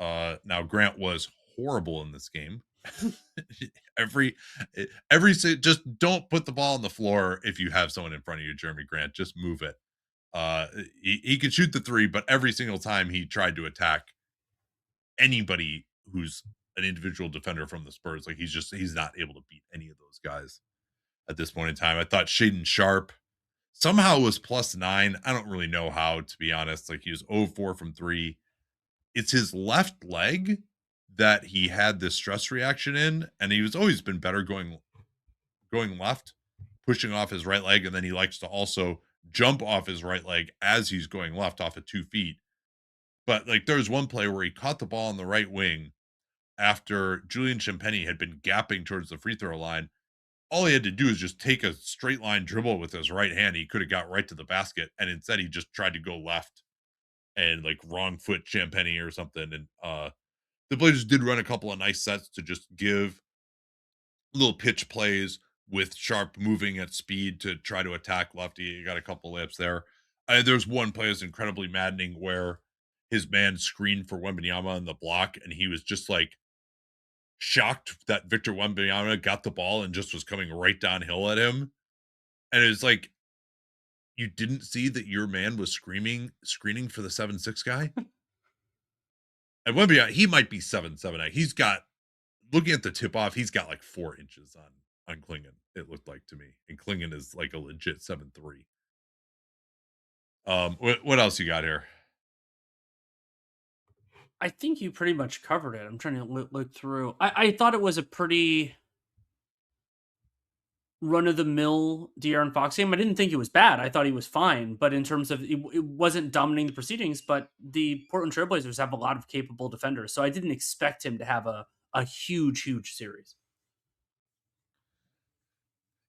Agreed. Now Grant was horrible in this game. every just don't put the ball on the floor if you have someone in front of you, Jeremy Grant. Just move it. He could shoot the three, but every single time he tried to attack anybody who's an individual defender from the Spurs, like he's not able to beat any of those guys at this point in time. I thought Shaden Sharp somehow was +9. I don't really know how, to be honest. Like he was 0-4 from 3. It's his left leg that he had this stress reaction in, and he was always been better going left, pushing off his right leg, and then he likes to also jump off his right leg as he's going left off of 2 feet. But like there was one play where he caught the ball on the right wing after Julian Champagny had been gapping towards the free throw line. All he had to do is just take a straight line dribble with his right hand. He could have got right to the basket, and instead he just tried to go left and like wrong foot Champagny or something. And the Blazers did run a couple of nice sets to just give little pitch plays with Sharp moving at speed to try to attack lefty. You got a couple layups there. There's one play that's incredibly maddening where his man screened for Wembanyama on the block, and he was just like shocked that Victor Wembanyama got the ball and just was coming right downhill at him. And it's like, you didn't see that your man was screening for the 7'6" guy? And Wembanyama, he might be 7'7". He's got, looking at the tip off, he's got like 4 inches on Klingon, it looked like to me. And Klingon is like a legit 7'3". What else you got here? I think you pretty much covered it. I'm trying to look through. I thought it was a pretty run of the mill De'Aaron Fox game. I didn't think it was bad. I thought he was fine, but in terms of it wasn't dominating the proceedings. But the Portland Trailblazers have a lot of capable defenders, so I didn't expect him to have a huge series.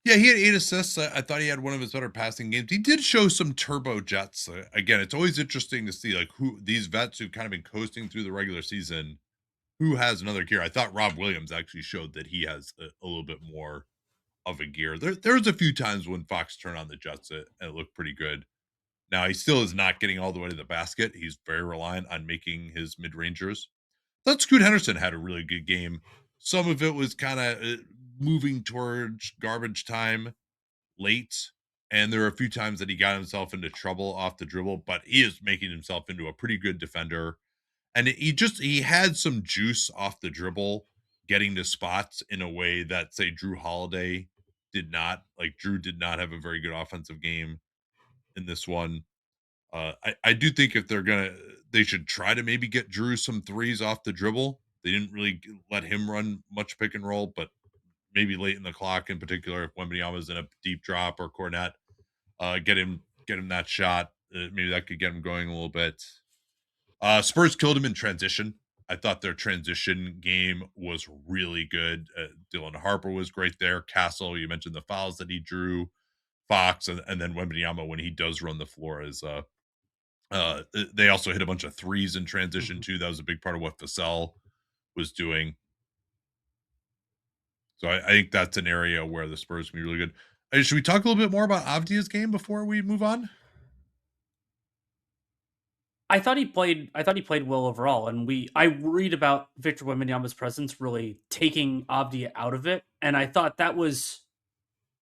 Yeah, he had 8 assists. I thought he had one of his better passing games. He did show some turbo jets. Again, it's always interesting to see like who these vets who've kind of been coasting through the regular season, who has another gear. I thought Rob Williams actually showed that he has a little bit more of a gear. There's a few times when Fox turned on the jets and it looked pretty good. Now he still is not getting all the way to the basket. He's very reliant on making his mid rangers. Thought Scoot Henderson had a really good game. Some of it was kind of moving towards garbage time late, and there were a few times that he got himself into trouble off the dribble, but he is making himself into a pretty good defender. And he had some juice off the dribble, getting to spots in a way that say Drew Holiday did not. Like Drew did not have a very good offensive game in this one. I do think if they should try to maybe get Drew some threes off the dribble. They didn't really let him run much pick and roll, but maybe late in the clock, in particular, if Wembanyama was in a deep drop or Cornet, get him that shot. Maybe that could get him going a little bit. Spurs killed him in transition. I thought their transition game was really good. Dylan Harper was great there. Castle, you mentioned the fouls that he drew. Fox and then Wembanyama when he does run the floor is they also hit a bunch of threes in transition Mhm. too. That was a big part of what Vassell was doing. So I think that's an area where the Spurs can be really good. Should we talk a little bit more about Avdia's game before we move on? I thought he played well overall, and I worried about Victor Wembanyama's presence really taking Avdia out of it, and I thought that was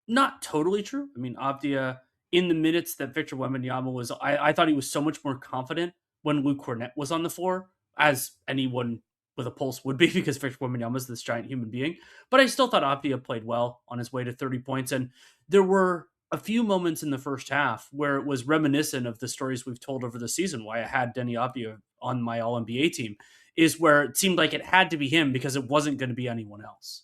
not totally true. I mean, Avdia in the minutes that Victor Wembanyama was, I thought he was so much more confident when Luke Cornett was on the floor, as anyone with a pulse would be, because Victor Wembanyama is this giant human being. But I still thought Avdia played well on his way to 30 points, and there were a few moments in the first half where it was reminiscent of the stories we've told over the season. Why I had Denny Avdia on my All NBA team is where it seemed like it had to be him because it wasn't going to be anyone else.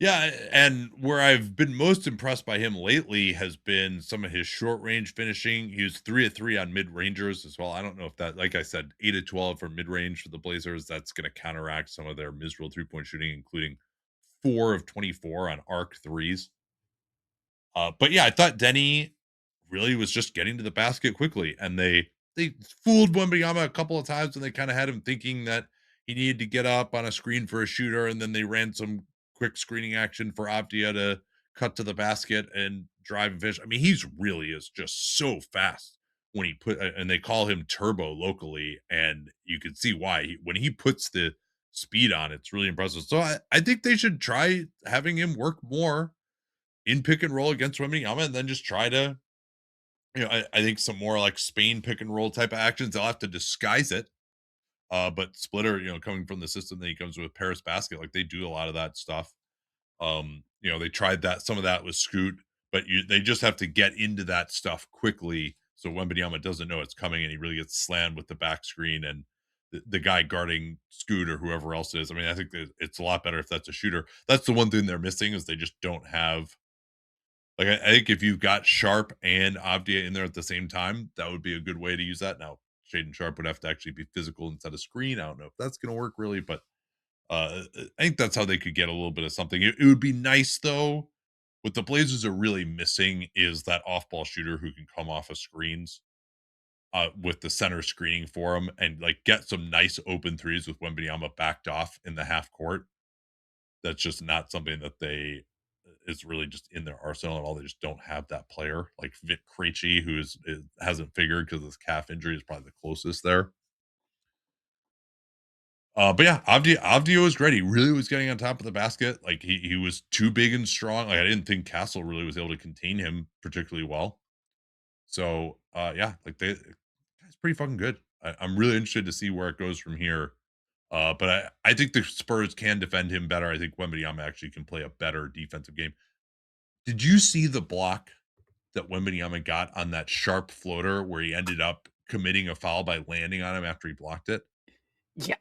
Yeah, and where I've been most impressed by him lately has been some of his short range finishing. He was 3 of 3 on mid rangers as well. I don't know if that, like I said, 8 of 12 for mid range for the Blazers. That's going to counteract some of their miserable 3-point shooting, including 4 of 24 on arc threes. But yeah, I thought Denny really was just getting to the basket quickly, and they fooled Wembanyama a couple of times, and they kind of had him thinking that he needed to get up on a screen for a shooter, and then they ran some quick screening action for Avdia to cut to the basket and drive and finish. I mean, he's really is just so fast when he put, and they call him Turbo locally, and you can see why when he puts the speed on, it's really impressive. So I think they should try having him work more in pick and roll against Wembanyama, and then just try to, I think some more like Spain pick and roll type of actions. They'll have to disguise it. But Splitter, coming from the system that he comes with Paris Basket, like they do a lot of that stuff. They tried that some of that with Scoot, but they just have to get into that stuff quickly so Wembanyama doesn't know it's coming and he really gets slammed with the back screen and the guy guarding Scoot or whoever else it is. I mean, I think that it's a lot better if that's a shooter. That's the one thing they're missing is they just don't have, like, I think if you've got Sharp and Avdia in there at the same time, that would be a good way to use that. Now, Shaden Sharp would have to actually be physical instead of screen. I don't know if that's going to work really, but I think that's how they could get a little bit of something. It would be nice though. What the Blazers are really missing is that off-ball shooter who can come off of screens with the center screening for him and like get some nice open threes with Wembanyama backed off in the half court. That's just not something that they is really just in their arsenal at all. They just don't have that player like Vic Krejci, who hasn't figured because his calf injury is probably the closest there. But yeah, Avdia was great. He really was getting on top of the basket. Like he was too big and strong. Like I didn't think Castle really was able to contain him particularly well. So yeah, like that's pretty fucking good. I'm really interested to see where it goes from here. But I think the Spurs can defend him better. I think Wembanyama actually can play a better defensive game. Did you see the block that Wembanyama got on that sharp floater where he ended up committing a foul by landing on him after he blocked it? Yeah,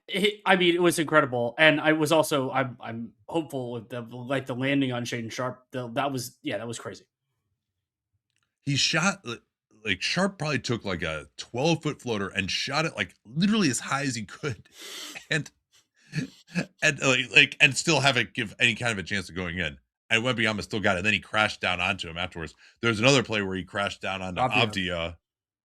I mean, it was incredible, and I was also I'm hopeful with the landing on Shaden Sharp. That was yeah, that was crazy. He shot like Sharp probably took like a 12-foot floater and shot it like literally as high as he could. And and still have it give any kind of a chance of going in. And Wembanyama still got it. And then he crashed down onto him afterwards. There's another play where he crashed down onto Avdia.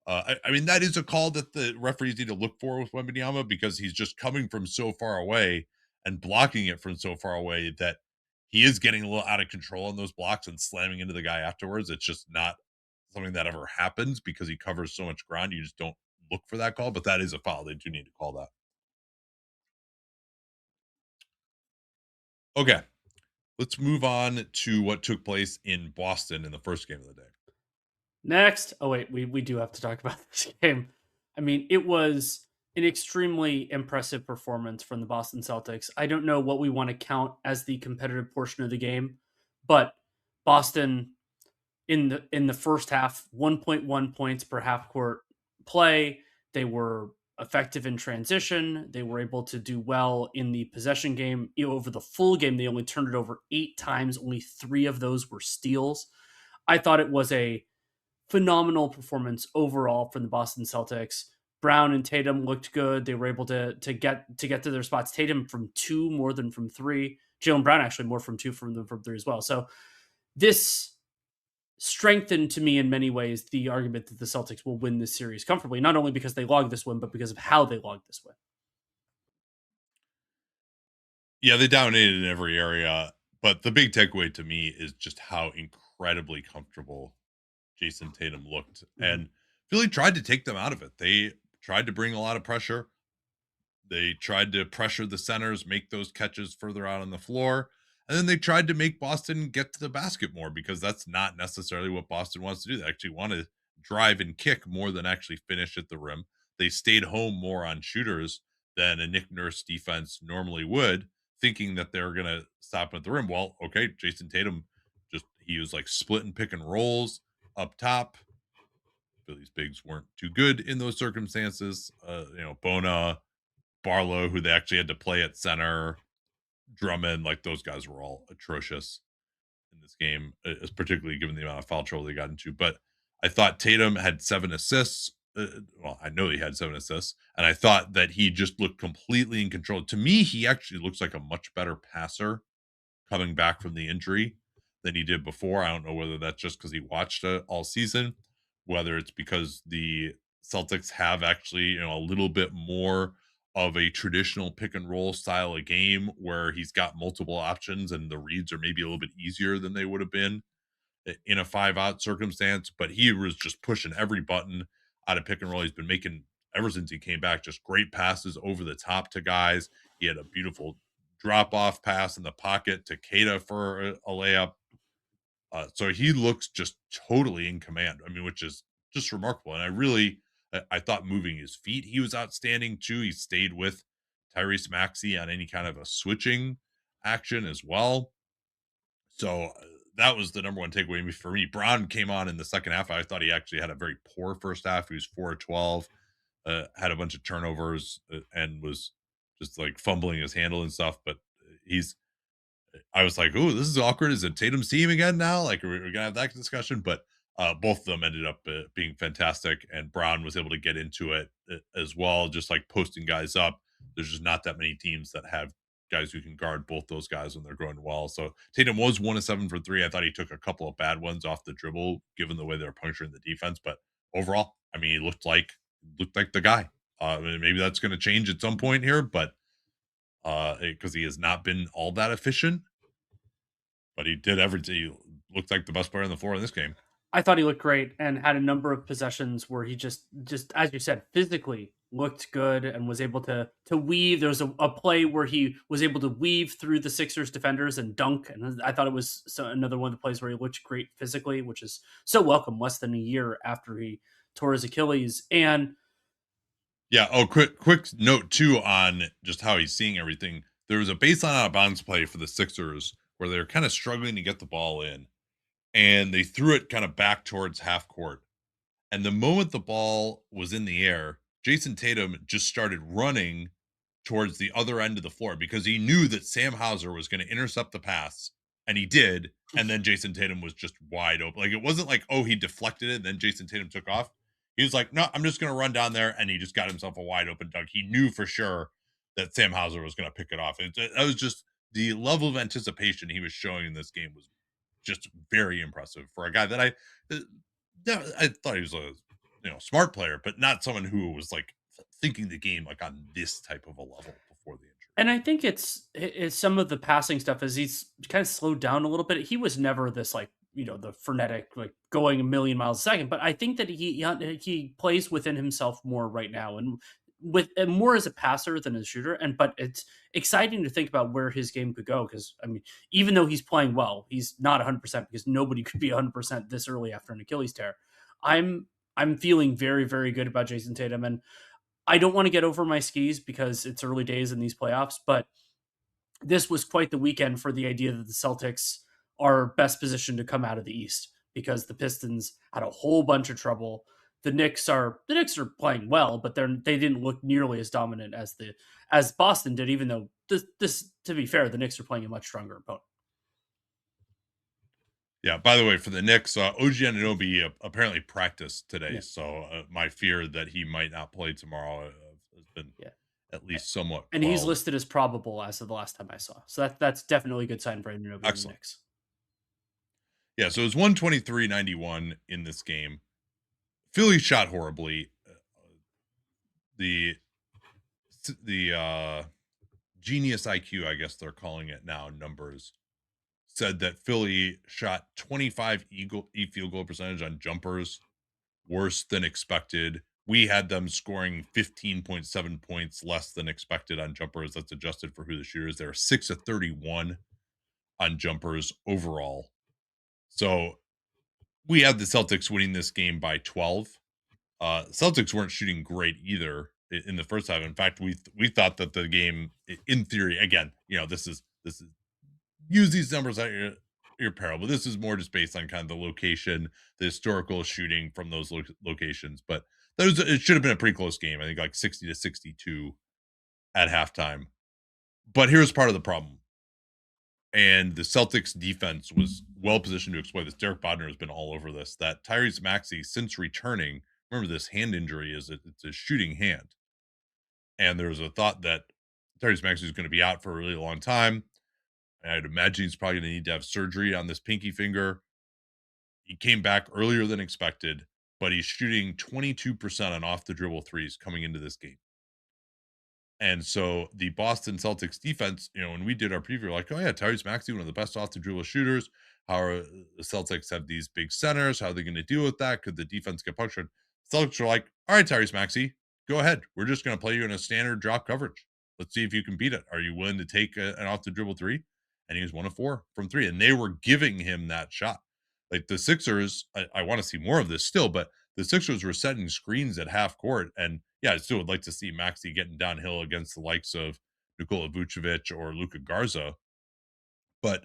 Avdia. I mean, that is a call that the referees need to look for with Wembanyama because he's just coming from so far away and blocking it from so far away that he is getting a little out of control on those blocks and slamming into the guy afterwards. It's just not something that ever happens because he covers so much ground. You just don't look for that call, but that is a foul. They do need to call that. Okay. Let's move on to what took place in Boston in the first game of the day. Next, oh wait, we do have to talk about this game. I mean, it was an extremely impressive performance from the Boston Celtics. I don't know what we want to count as the competitive portion of the game, but Boston in the first half, 1.1 points per half court play. They were effective in transition. They were able to do well in the possession game. Over the full game, they only turned it over 8 times. Only 3 of those were steals. I thought it was a phenomenal performance overall from the Boston Celtics. Brown and Tatum looked good. They were able to get to their spots. Tatum from 2 more than from 3. Jalen Brown actually more from 2 than from 3 as well. So this strengthened to me in many ways the argument that the Celtics will win this series comfortably, not only because they logged this win, but because of how they logged this win. Yeah, they dominated in every area, but the big takeaway to me is just how incredibly comfortable Jayson Tatum looked. Mm-hmm. And Philly tried to take them out of it. They tried to bring a lot of pressure. They tried to pressure the centers, make those catches further out on the floor. And then they tried to make Boston get to the basket more because that's not necessarily what Boston wants to do. They actually want to drive and kick more than actually finish at the rim. They stayed home more on shooters than a Nick Nurse defense normally would, thinking that they're going to stop at the rim. Well, okay, Jayson Tatum he was like splitting pick and rolls up top. Philly's bigs weren't too good in those circumstances. Bona, Barlow, who they actually had to play at center, Drummond, like those guys were all atrocious in this game, particularly given the amount of foul trouble they got into. But I thought Tatum had 7 assists. Well, I know he had 7 assists, and I thought that he just looked completely in control. To me, he actually looks like a much better passer coming back from the injury than he did before. I don't know whether that's just because he watched it all season, whether it's because the Celtics have actually, a little bit more of a traditional pick and roll style of game where he's got multiple options and the reads are maybe a little bit easier than they would have been in a 5-out circumstance. But he was just pushing every button out of pick and roll. He's been making ever since he came back just great passes over the top to guys. He had a beautiful drop off pass in the pocket to Keita for a layup. So he looks just totally in command. I mean, which is just remarkable. And I thought moving his feet, he was outstanding too. He stayed with Tyrese Maxey on any kind of a switching action as well. So that was the number one takeaway for me. Brown came on in the second half. I thought he actually had a very poor first half. He was 4 of 12, had a bunch of turnovers, and was just like fumbling his handle and stuff. But I was like, oh, this is awkward. Is it Tatum's team again now? Like, we're going to have that discussion. But Both of them ended up being fantastic, and Brown was able to get into it as well, just like posting guys up. There's just not that many teams that have guys who can guard both those guys when they're going well. So Tatum was 1 of 7 for three. I thought he took a couple of bad ones off the dribble, given the way they were puncturing the defense. But overall, I mean, he looked like the guy. Maybe that's going to change at some point here, but because he has not been all that efficient, but he did everything. He looked like the best player on the floor in this game. I thought he looked great and had a number of possessions where he just as you said, physically looked good and was able to weave. There was a play where he was able to weave through the Sixers defenders and dunk, and I thought it was another one of the plays where he looked great physically, which is so welcome less than a year after he tore his Achilles. And Yeah. Oh, quick note too on just how he's seeing everything. There was a baseline out of bounds play for the Sixers where they're kind of struggling to get the ball in, and they threw it kind of back towards half court. And the moment the ball was in the air, Jayson Tatum just started running towards the other end of the floor because he knew that Sam Hauser was going to intercept the pass, and he did. And then Jayson Tatum was just wide open. Like, it wasn't like, oh, he deflected it, and then Jayson Tatum took off. He was like, no, I'm just going to run down there. And he just got himself a wide open dunk. He knew for sure that Sam Hauser was going to pick it off. That was just the level of anticipation he was showing in this game was just very impressive for a guy that uh, I thought he was a smart player, but not someone who was like thinking the game like on this type of a level before the injury. I think it's some of the passing stuff as he's kind of slowed down a little bit. He was never this like the frenetic like going a million miles a second, but I think that he plays within himself more right now and with and more as a passer than a shooter. And but it's exciting to think about where his game could go because I mean even though he's playing well, he's not 100% because nobody could be 100% this early after an Achilles tear. I'm feeling very good about Jayson Tatum and I don't want to get over my skis because it's early days in these playoffs, but this was quite the weekend for the idea that the Celtics are best positioned to come out of the East because the Pistons had a whole bunch of trouble. The Knicks are playing well, but they didn't look nearly as dominant as Boston did. Even though this to be fair, the Knicks are playing a much stronger opponent. Yeah. By the way, for the Knicks, OG Anunoby apparently practiced today, Yeah, so my fear that he might not play tomorrow has been yeah, at least somewhat and he's quelled. listed as probable as of the last time I saw. So that's definitely a good sign for Anunoby and the Excellent. Knicks. Yeah. So it was 123-91 in this game. Philly shot horribly. The the Genius IQ, I guess they're calling it now, numbers said that Philly shot 25 field goal percentage on jumpers, worse than expected. We had them scoring 15.7 points less than expected on jumpers. That's adjusted for who the shooter is. They're 6 of 31 on jumpers overall. So we had the Celtics winning this game by 12. Celtics weren't shooting great either in the first half. In fact, we thought that the game, in theory, again, this is use these numbers at your peril, but this is more just based on kind of the location, the historical shooting from those locations. But it should have been a pretty close game. I think like 60-62 at halftime. But here's part of the problem. And the Celtics defense was well positioned to exploit this. Derek Bodner has been all over this. That Tyrese Maxey, since returning, remember this hand injury it's a shooting hand. And there was a thought that Tyrese Maxey is going to be out for a really long time. I'd imagine he's probably going to need to have surgery on this pinky finger. He came back earlier than expected, but he's shooting 22% on off the dribble threes coming into this game. And so the Boston Celtics defense, when we did our preview, like, oh yeah, Tyrese Maxey, one of the best off the dribble shooters. How are the Celtics have these big centers? How are they going to deal with that? Could the defense get punctured? Celtics are like, all right, Tyrese Maxey, go ahead. We're just going to play you in a standard drop coverage. Let's see if you can beat it. Are you willing to take an off the dribble three? And he was 1 of 4 from three, and they were giving him that shot. Like the Sixers, I want to see more of this still, but the Sixers were setting screens at half court. And yeah, I still would like to see Maxey getting downhill against the likes of Nikola Vucevic or Luka Garza. But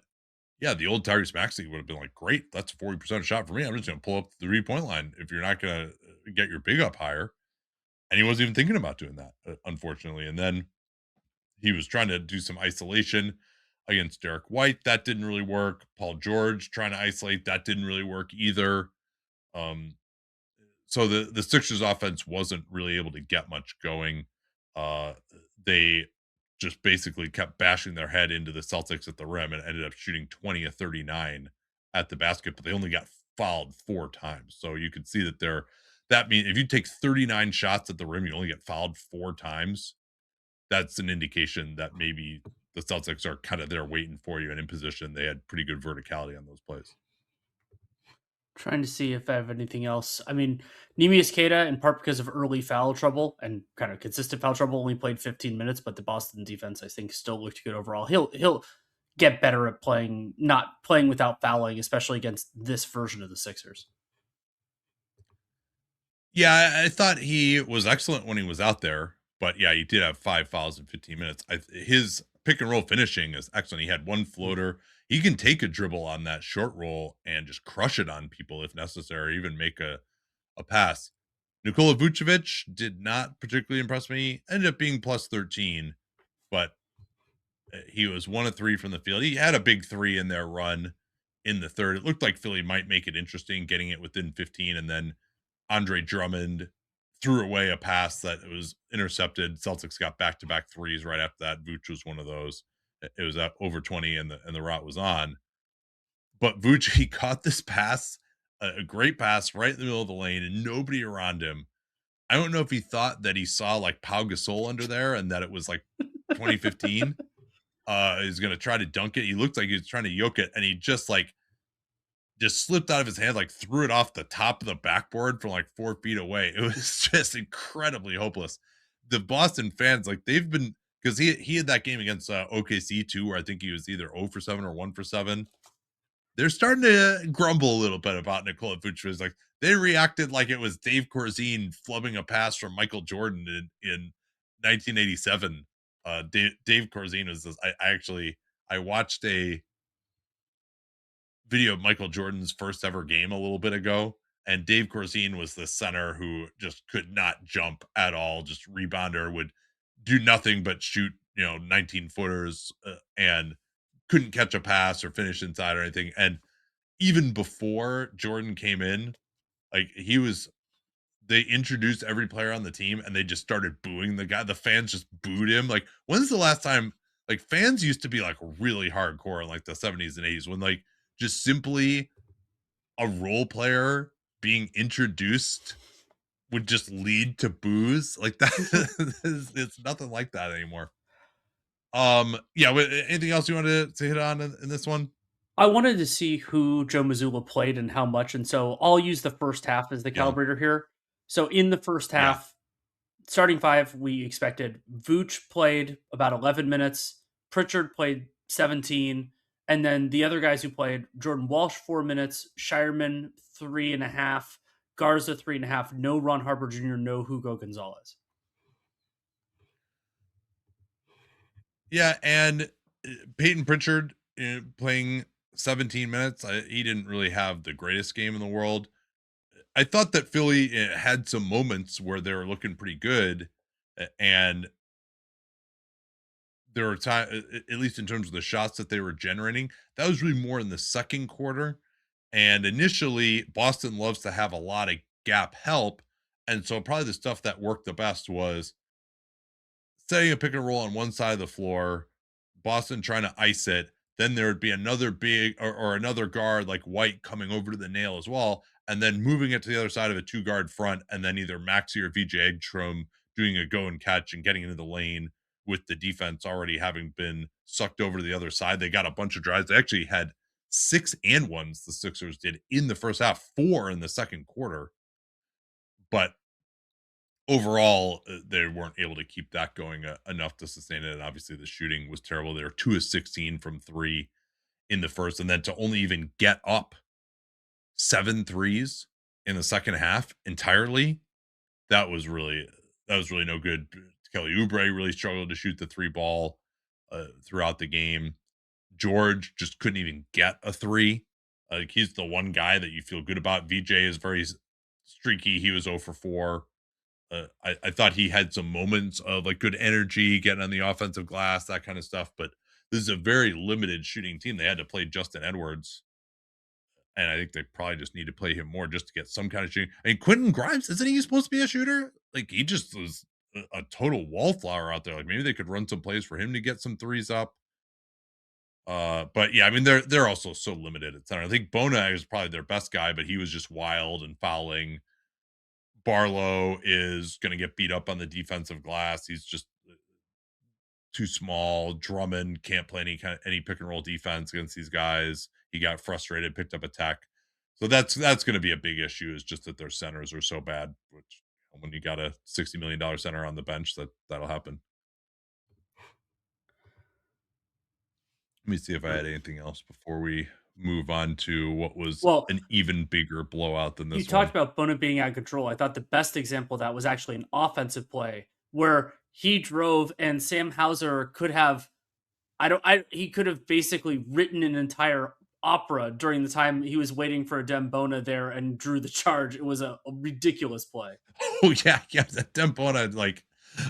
yeah, the old Tyrese Maxey would have been like, great, that's a 40% shot for me. I'm just going to pull up the 3-point line if you're not going to get your big up higher. And he wasn't even thinking about doing that, unfortunately. And then he was trying to do some isolation against Derek White. That didn't really work. Paul George trying to isolate. That didn't really work either. Um, so the Sixers offense wasn't really able to get much going. Uh, they just basically kept bashing their head into the Celtics at the rim and ended up shooting 20 of 39 at the basket, but they only got fouled 4 times. So you could see that that means if you take 39 shots at the rim, you only get fouled 4 times. That's an indication that maybe the Celtics are kind of there waiting for you and in position. They had pretty good verticality on those plays. Trying to see if I have anything else. I mean, Neemias Queta, in part because of early foul trouble and kind of consistent foul trouble, only played 15 minutes, but the Boston defense, I think, still looked good overall. He'll get better at playing, not playing without fouling, especially against this version of the Sixers. Yeah, I thought he was excellent when he was out there, but yeah, he did have 5 fouls in 15 minutes. His pick and roll finishing is excellent. He had one floater. He can take a dribble on that short roll and just crush it on people if necessary, even make a pass. Nikola Vucevic did not particularly impress me. Ended up being plus 13, but he was 1 of 3 from the field. He had a big three in their run in the third. It looked like Philly might make it interesting, getting it within 15, and then Andre Drummond threw away a pass that was intercepted. Celtics got back-to-back threes right after that. Vooch was one of those. It was up over 20 and the route was on. But Vooch, he caught this pass, a great pass right in the middle of the lane and nobody around him. I don't know if he thought that he saw like Pau Gasol under there and that it was like 2015. He's gonna try to dunk it. He looked like he was trying to yoke it, and he just slipped out of his hand, like threw it off the top of the backboard from like 4 feet away. It was just incredibly hopeless. The Boston fans, like they've been because he had that game against OKC too, where I think he was either 0 for 7 or 1 for 7. They're starting to grumble a little bit about Nikola Vucevic. Like they reacted like it was Dave Corzine flubbing a pass from Michael Jordan in 1987. Dave Corzine was this. I watched a video of Michael Jordan's first ever game a little bit ago, and Dave Corzine was the center who just could not jump at all, just rebounder, would do nothing but shoot, 19 footers and couldn't catch a pass or finish inside or anything. And even before Jordan came in, like they introduced every player on the team and they just started booing the guy. The fans just booed him. Like, when's the last time like fans used to be like really hardcore in like the 70s and 80s when like just simply a role player being introduced would just lead to boos like that. It's nothing like that anymore. Yeah, anything else you wanted to hit on in this one? I wanted to see who Joe Mazzulla played and how much, and so I'll use the first half as the Yeah, calibrator here. So in the first yeah. half, starting five, we expected Vooch played about 11 minutes, Pritchard played 17, and then the other guys who played Jordan Walsh 4 minutes, Shireman 3.5, Garza 3.5, no Ron Harper Jr., no Hugo Gonzalez. Yeah, and Peyton Pritchard playing 17 minutes. He didn't really have the greatest game in the world. I thought that Philly had some moments where they were looking pretty good, and there were times, at least in terms of the shots that they were generating, that was really more in the second quarter. And initially, Boston loves to have a lot of gap help, and so probably the stuff that worked the best was setting a pick and roll on one side of the floor, Boston trying to ice it. Then there would be another big or another guard like White coming over to the nail as well, and then moving it to the other side of a 2 guard front, and then either Maxi or VJ Eggstrom doing a go and catch and getting into the lane with the defense already having been sucked over to the other side. They got a bunch of drives. They actually had 6 and 1s, the Sixers did in the first half, 4 in the second quarter. But overall, they weren't able to keep that going enough to sustain it. And obviously, the shooting was terrible. They were 2 of 16 from three in the first, and then to only even get up 7 threes in the second half entirely, that was really no good. Kelly Oubre really struggled to shoot the three ball throughout the game. George just couldn't even get a three. Like he's the one guy that you feel good about. VJ is very streaky. He was 0 for 4. I thought he had some moments of like good energy, getting on the offensive glass, that kind of stuff. But this is a very limited shooting team. They had to play Justin Edwards, and I think they probably just need to play him more just to get some kind of shooting. I mean, Quentin Grimes, isn't he supposed to be a shooter? Like, he just was a total wallflower out there. Like, maybe they could run some plays for him to get some threes up. But yeah, I mean, they're also so limited at center. I think Bona is probably their best guy, but he was just wild and fouling. Barlow is going to get beat up on the defensive glass. He's just too small. Drummond can't play any pick and roll defense against these guys. He got frustrated, picked up a tech. So that's going to be a big issue. Is just that their centers are so bad. Which when you got a $60 million center on the bench, that'll happen. Let me see if I had anything else before we move on to what was Well, an even bigger blowout than you this talked one. about Bona being out of control. I thought the best example of that was actually an offensive play where he drove and Sam Hauser could have he could have basically written an entire opera during the time he was waiting for Adem Bona there and drew the charge. It was a ridiculous play. Oh yeah, that Dembona like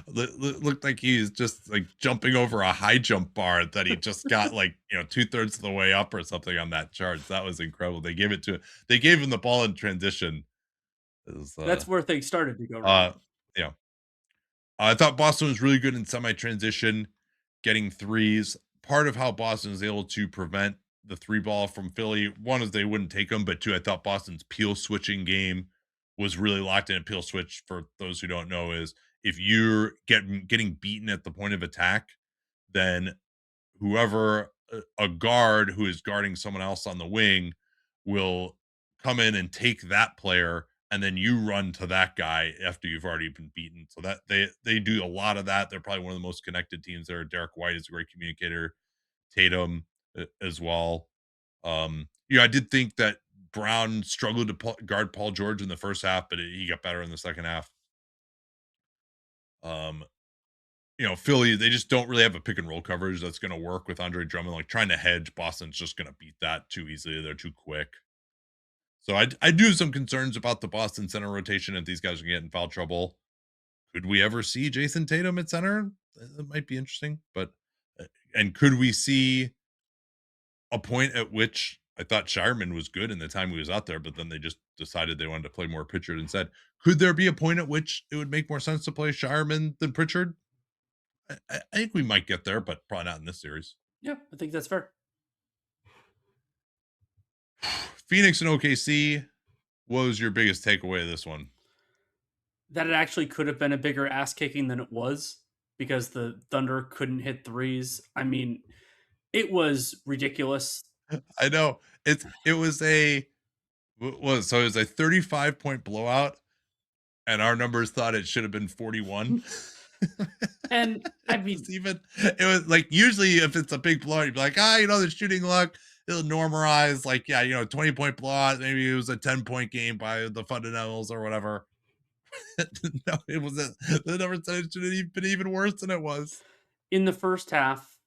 looked like he's just like jumping over a high jump bar that he just got like 2/3 of the way up or something on that charge. That was incredible. They gave him the ball in transition. It was, That's where things started to go wrong. uh, yeah. I thought Boston was really good in semi transition, getting threes. Part of how Boston is able to prevent the three ball from Philly, one is they wouldn't take them, but two, I thought Boston's peel switching game was really locked in. A peel switch, for those who don't know, is if you're getting beaten at the point of attack, then whoever a guard who is guarding someone else on the wing will come in and take that player, and then you run to that guy after you've already been beaten. So that they do a lot of that. They're probably one of the most connected teams there. Derek White is a great communicator. Tatum as well. I did think that Brown struggled to guard Paul George in the first half, but he got better in the second half. Um, Philly, they just don't really have a pick and roll coverage that's going to work with Andre Drummond. Like, trying to hedge, Boston's just going to beat that too easily. They're too quick. So I do have some concerns about the Boston center rotation if these guys are getting in foul trouble. Could we ever see Jayson Tatum at center? That might be interesting. But and could we see a point at which I thought Shireman was good in the time he was out there, but then they just decided they wanted to play more Pritchard instead? Could there be a point at which it would make more sense to play Shireman than Pritchard? I think we might get there, but probably not in this series. Yeah, I think that's fair. Phoenix and OKC. What was your biggest takeaway of this one? That it actually could have been a bigger ass kicking than it was because the Thunder couldn't hit threes. I mean, it was ridiculous. I know it was a 35-point blowout, and our numbers thought it should have been 41. And I mean, it was like, usually if it's a big blowout, you'd be like, the shooting luck, it'll normalize, like, 20-point blowout, maybe it was a 10-point game by the fundamentals or whatever. No, it was the number said it should have been even worse than it was. in the first half,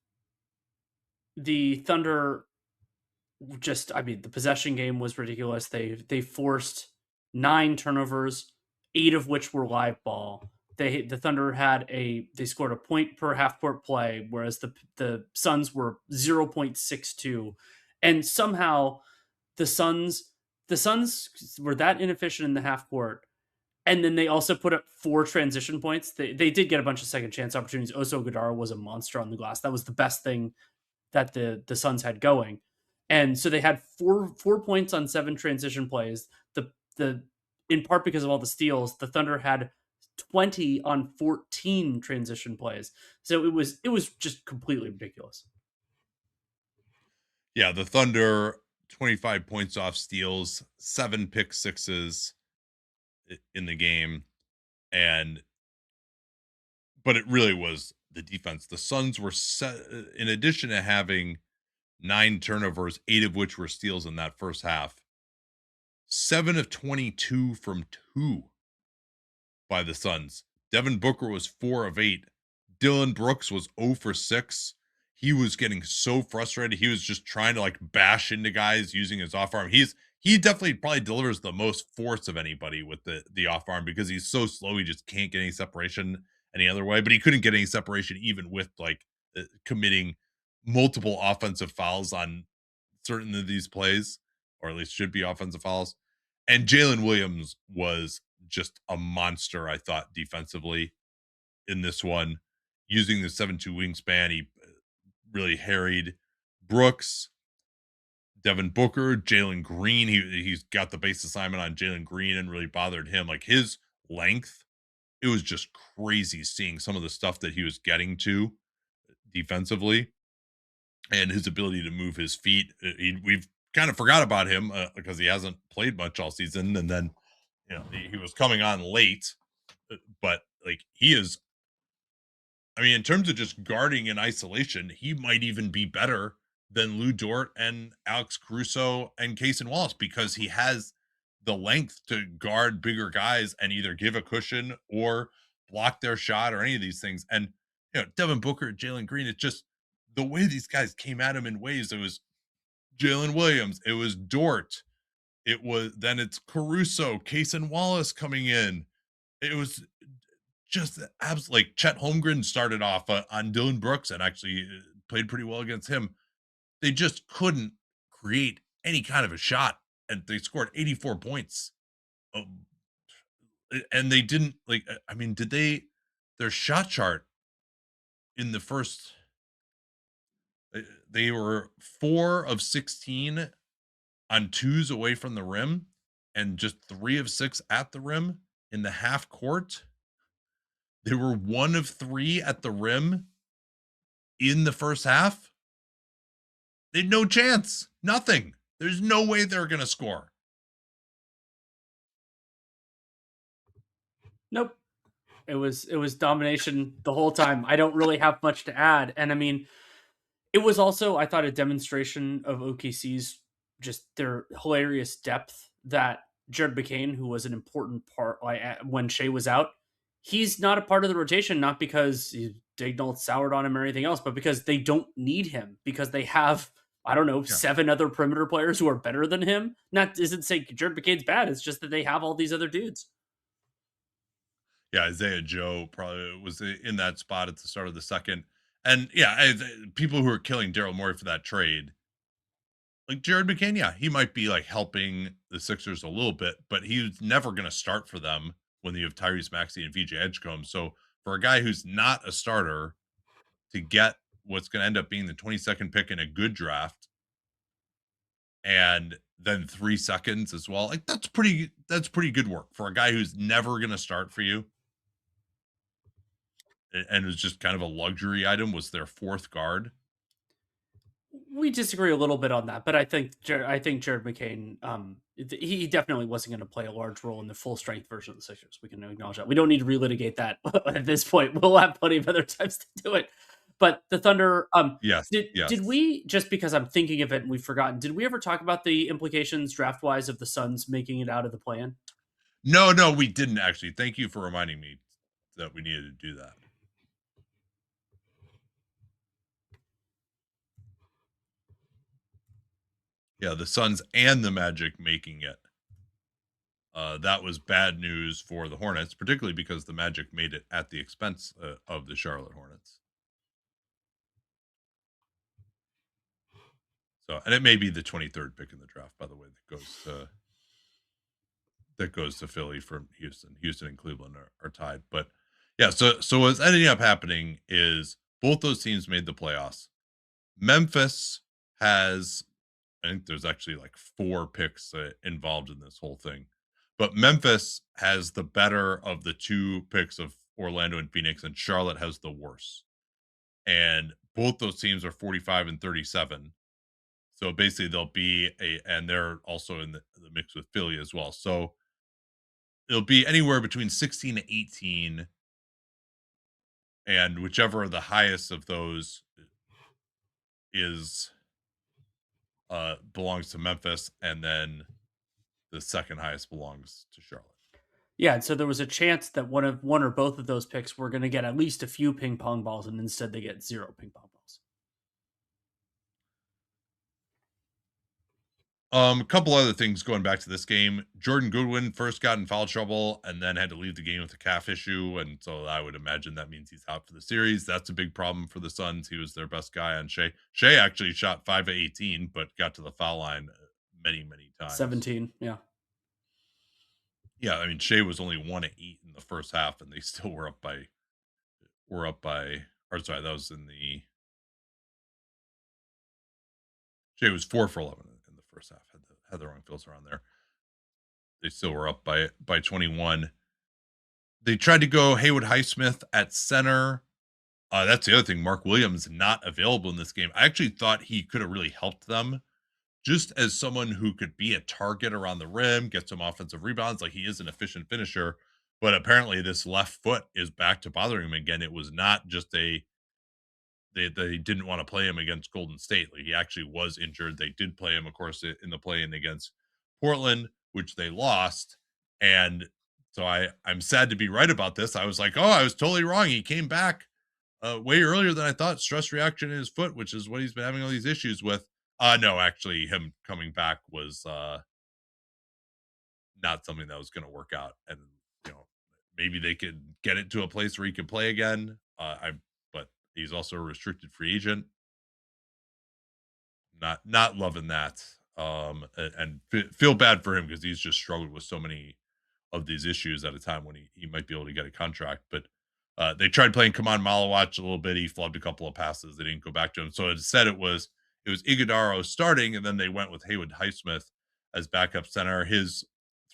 the Thunder the possession game was ridiculous. They forced 9 turnovers, 8 of which were live ball. The Thunder they scored a point per half court play, whereas the Suns were 0.62, and somehow the Suns were that inefficient in the half court. And then they also put up 4 transition points. They did get a bunch of second chance opportunities. Oso Godara was a monster on the glass. That was the best thing that the Suns had going. And so they had 4 points on 7 transition plays. The in part because of all the steals, the Thunder had 20 on 14 transition plays. So it was just completely ridiculous. Yeah, the Thunder 25 points off steals, 7 pick sixes in the game, but it really was the defense. The Suns were set, in addition to having 9 turnovers, 8 of which were steals in that first half. 7 of 22 from 2 by the Suns. Devin Booker was 4 of 8. Dylan Brooks was 0 for 6. He was getting so frustrated. He was just trying to like bash into guys using his off arm. He definitely probably delivers the most force of anybody with the off arm because he's so slow. He just can't get any separation any other way. But he couldn't get any separation even with like committing multiple offensive fouls on certain of these plays or at least should be offensive fouls. And Jalen Williams was just a monster, I thought, defensively in this one, using the 7'2" wingspan. He really harried Brooks, Devin Booker, Jalen Green. He's got the base assignment on Jalen Green and really bothered him. Like his length, it was just crazy seeing some of the stuff that he was getting to defensively and his ability to move his feet. We've kind of forgot about him because he hasn't played much all season, and then he was coming on late, but like he is. I mean, in terms of just guarding in isolation, he might even be better than Lou Dort and Alex Caruso and Kaysen Wallace because he has the length to guard bigger guys and either give a cushion or block their shot or any of these things. And Devin Booker, Jalen Green, it's just the way these guys came at him in waves. It was Jalen Williams, it was Dort, it's Caruso, Kaysen Wallace coming in. It was just absolutely like Chet Holmgren started off on Dylan Brooks and actually played pretty well against him. They just couldn't create any kind of a shot, and they scored 84 points. Um, and they didn't like. I mean, did they? Their shot chart in the first, they were 4 of 16 on twos away from the rim, and just 3 of 6 at the rim in the half court. They were 1 of 3 at the rim in the first half. They had no chance. Nothing. There's no way they're going to score. Nope. It was domination the whole time. I don't really have much to add. And I mean, it was also, I thought, a demonstration of OKC's just their hilarious depth that Jared McCain, who was an important part when Shea was out, he's not a part of the rotation, not because Daigneault soured on him or anything else, but because they don't need him, because they have, I don't know, 7 other perimeter players who are better than him. Not isn't saying Jared McCain's bad, it's just that they have all these other dudes. Yeah, Isaiah Joe probably was in that spot at the start of the second. And people who are killing Daryl Morey for that trade, like Jared McCain, he might be like helping the Sixers a little bit, but he's never going to start for them when you have Tyrese Maxey and VJ Edgecombe. So for a guy who's not a starter to get what's going to end up being the 22nd pick in a good draft, and then 3 seconds as well, like that's pretty good work for a guy who's never going to start for you. And it was just kind of a luxury item, was their 4th guard. We disagree a little bit on that, but I think Jared McCain, he definitely wasn't going to play a large role in the full strength version of the Sixers. We can acknowledge that. We don't need to relitigate that at this point. We'll have plenty of other times to do it. But the Thunder, Yes. Did we, just because I'm thinking of it and we've forgotten, did we ever talk about the implications draft wise of the Suns making it out of the plan? No, we didn't actually. Thank you for reminding me that we needed to do that. Yeah, the Suns and the Magic making it. That was bad news for the Hornets, particularly because the Magic made it at the expense of the Charlotte Hornets. So, and it may be the 23rd pick in the draft, by the way, that goes to Philly from Houston. Houston and Cleveland are tied. But yeah, so what's ending up happening is both those teams made the playoffs. Memphis has, I think there's actually like 4 picks involved in this whole thing. But Memphis has the better of the 2 picks of Orlando and Phoenix, and Charlotte has the worse. And both those teams are 45 and 37. So basically they'll be and they're also in the mix with Philly as well. So it'll be anywhere between 16 to 18, and whichever the highest of those is belongs to Memphis, and then the second highest belongs to Charlotte. Yeah, and so there was a chance that one or both of those picks were going to get at least a few ping pong balls, and instead they get 0 ping pong balls. A couple other things going back to this game. Jordan Goodwin first got in foul trouble and then had to leave the game with a calf issue, and so I would imagine that means he's out for the series. That's a big problem for the Suns. He was their best guy on Shea. Shea actually shot 5 of 18, but got to the foul line many, many times. 17. Yeah. Yeah, I mean, Shea was only 1 of 8 in the first half, and they still were up by, or sorry, that was in the Shea was 4 for 11 in the first half. Had the wrong filter on there. They still were up by 21. They tried to go Haywood Highsmith at center. That's the other thing. Mark Williams not available in this game. I actually thought he could have really helped them just as someone who could be a target around the rim, get some offensive rebounds. Like, he is an efficient finisher, but apparently this left foot is back to bothering him again. It was not just they didn't want to play him against Golden State. Like, he actually was injured. They did play him, of course, in the play-in against Portland, which they lost. And so I'm sad to be right about this. I was like, oh, I was totally wrong. He came back way earlier than I thought. Stress reaction in his foot, which is what he's been having all these issues with. No, actually, him coming back was not something that was going to work out. And maybe they could get it to a place where he could play again. But he's also a restricted free agent. Not loving that. Feel bad for him because he's just struggled with so many of these issues at a time when he might be able to get a contract. But they tried playing Kaman Malawach a little bit. He flubbed a couple of passes. They didn't go back to him. So instead it was Iguodaro starting, and then they went with Haywood Highsmith as backup center. His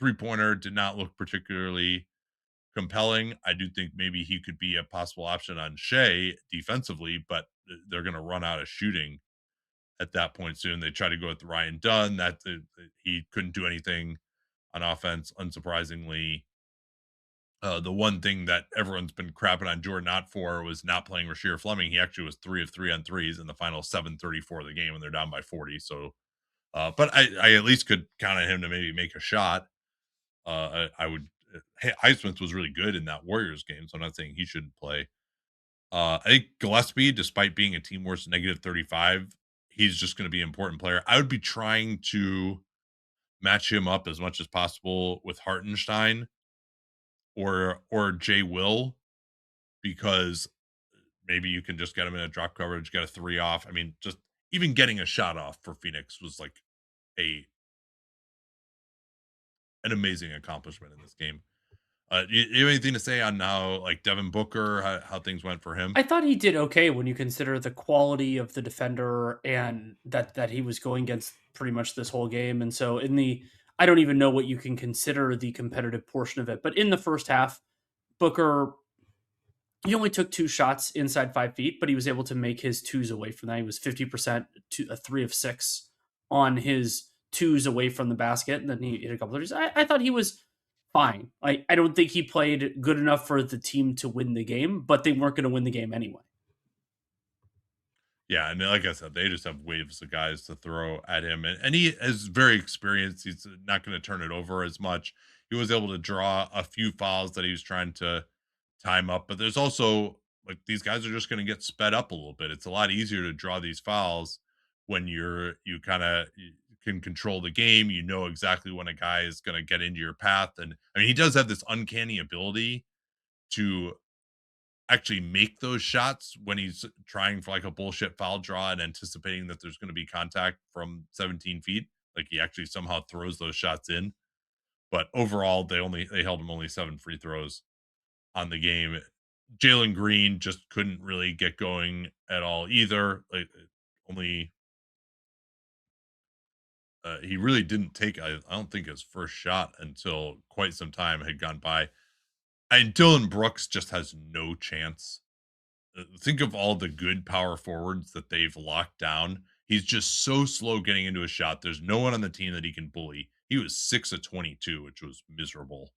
3-pointer did not look particularly compelling. I do think maybe he could be a possible option on Shea defensively, but they're going to run out of shooting at that point soon. They tried to go with Ryan Dunn. He couldn't do anything on offense, unsurprisingly. The one thing that everyone's been crapping on Jordan Ott for was not playing Rasheer Fleming. He actually was 3 of 3 on threes in the final 7:34 of the game, and they're down by 40. So, but I at least could count on him to maybe make a shot. I would. Highsmith was really good in that Warriors game, so I'm not saying he shouldn't play. I think Gillespie, despite being a team worst -35, he's just going to be an important player. I would be trying to match him up as much as possible with Hartenstein or Jay Will, because maybe you can just get him in a drop coverage, get a 3 off. I mean, just even getting a shot off for Phoenix was like a an amazing accomplishment in this game. You have anything to say on how, like, Devin Booker, how things went for him? I thought he did okay when you consider the quality of the defender and that he was going against pretty much this whole game. And so I don't even know what you can consider the competitive portion of it, but in the first half, Booker, he only took 2 shots inside 5 feet, but he was able to make his twos away from that. He was 50% to a 3 of 6 on his twos away from the basket, and then he hit a couple of threes. I thought he was fine. I don't think he played good enough for the team to win the game, but they weren't going to win the game anyway. Yeah, and like I said, they just have waves of guys to throw at him, and he is very experienced. He's not going to turn it over as much. He was able to draw a few fouls that he was trying to time up, but there's also, like, these guys are just going to get sped up a little bit. It's a lot easier to draw these fouls when you kind of can control the game. You know exactly when a guy is going to get into your path, and I mean, he does have this uncanny ability to actually make those shots when he's trying for like a bullshit foul draw and anticipating that there's going to be contact from 17 feet. Like, he actually somehow throws those shots in. But overall, they held him only 7 free throws on the game. Jalen Green just couldn't really get going at all either. Like, only he really didn't take, I don't think, his first shot until quite some time had gone by. And Dylan Brooks just has no chance. Think of all the good power forwards that they've locked down. He's just so slow getting into a shot. There's no one on the team that he can bully. He was 6 of 22, which was miserable.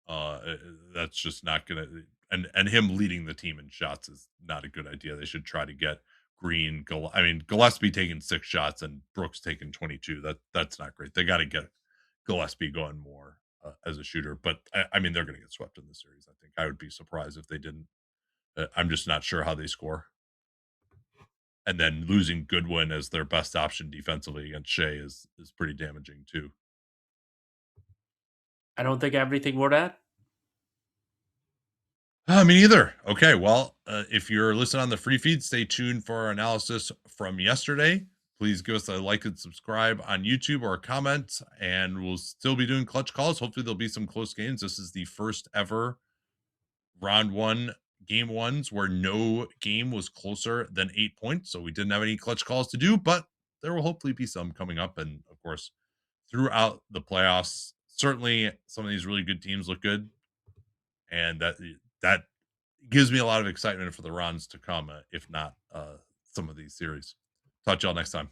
That's just not gonna, and him leading the team in shots is not a good idea. They should try to get Gillespie taking 6 shots and Brooks taking 22. That's not great. They got to get Gillespie going more as a shooter. But I mean, they're going to get swept in the series. I think I would be surprised if they didn't. I'm just not sure how they score. And then losing Goodwin as their best option defensively against Shea is pretty damaging too. I don't think everything would add. Me neither. Okay, well, if you're listening on the free feed, stay tuned for our analysis from yesterday. Please give us a like and subscribe on YouTube or a comment, and we'll still be doing clutch calls. Hopefully, there'll be some close games. This is the first ever round one, game ones where no game was closer than 8 points. So we didn't have any clutch calls to do, but there will hopefully be some coming up. And of course, throughout the playoffs, certainly some of these really good teams look good, and that gives me a lot of excitement for the runs to come, if not some of these series. Talk to y'all next time.